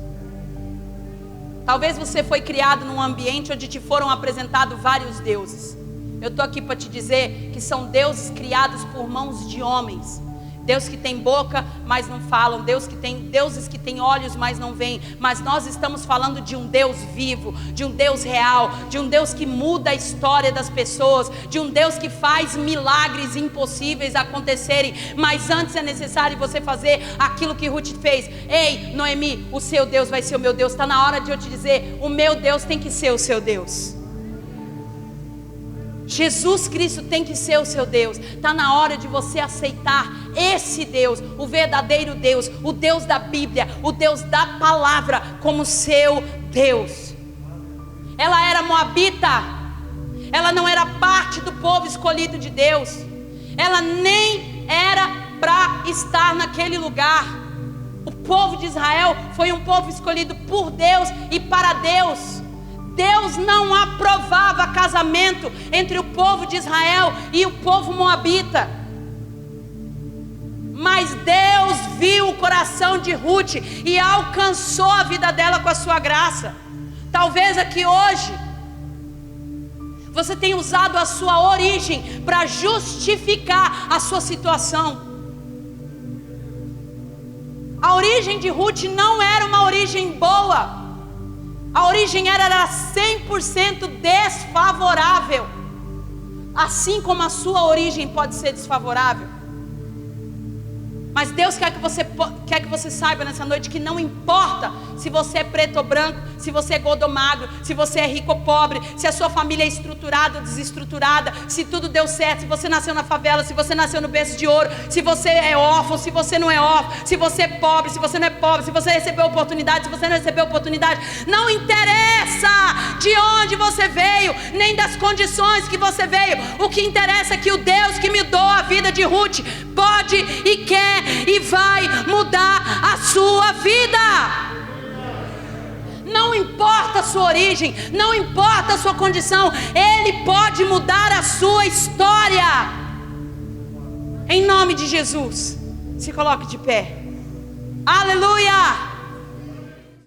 Talvez você foi criado num ambiente onde te foram apresentados vários deuses. Eu estou aqui para te dizer que são deuses criados por mãos de homens. Deus que tem boca, mas não falam. Deuses que têm olhos, mas não veem. Mas nós estamos falando de um Deus vivo, de um Deus real, de um Deus que muda a história das pessoas, de um Deus que faz milagres impossíveis acontecerem. Mas antes é necessário você fazer aquilo que Ruth fez. Ei, Noemi, o seu Deus vai ser o meu Deus. Está na hora de eu te dizer: o meu Deus tem que ser o seu Deus. Jesus Cristo tem que ser o seu Deus. Está na hora de você aceitar esse Deus, o verdadeiro Deus, o Deus da Bíblia, o Deus da palavra, como seu Deus. Ela era moabita, ela não era parte do povo escolhido de Deus, ela nem era para estar naquele lugar. O povo de Israel foi um povo escolhido por Deus e para Deus. Deus não aprovava casamento entre o povo de Israel e o povo moabita. Mas Deus viu o coração de Ruth e alcançou a vida dela com a sua graça. Talvez aqui hoje você tenha usado a sua origem para justificar a sua situação. A origem de Ruth não era uma origem boa. A origem era 100% desfavorável. Assim como a sua origem pode ser desfavorável. Mas Deus quer que você saiba nessa noite que não importa se você é preto ou branco, se você é gordo ou magro, se você é rico ou pobre, se a sua família é estruturada ou desestruturada, se tudo deu certo, se você nasceu na favela, se você nasceu no berço de ouro, se você é órfão, se você não é órfão, se você é pobre, se você não é pobre, se você recebeu oportunidade, se você não recebeu oportunidade. Não interessa de onde você veio, nem das condições que você veio. O que interessa é que o Deus que me deu a vida de Ruth pode e quer e vai mudar a sua vida. Não importa a sua origem, não importa a sua condição, Ele pode mudar a sua história. Em nome de Jesus, se coloque de pé. Aleluia!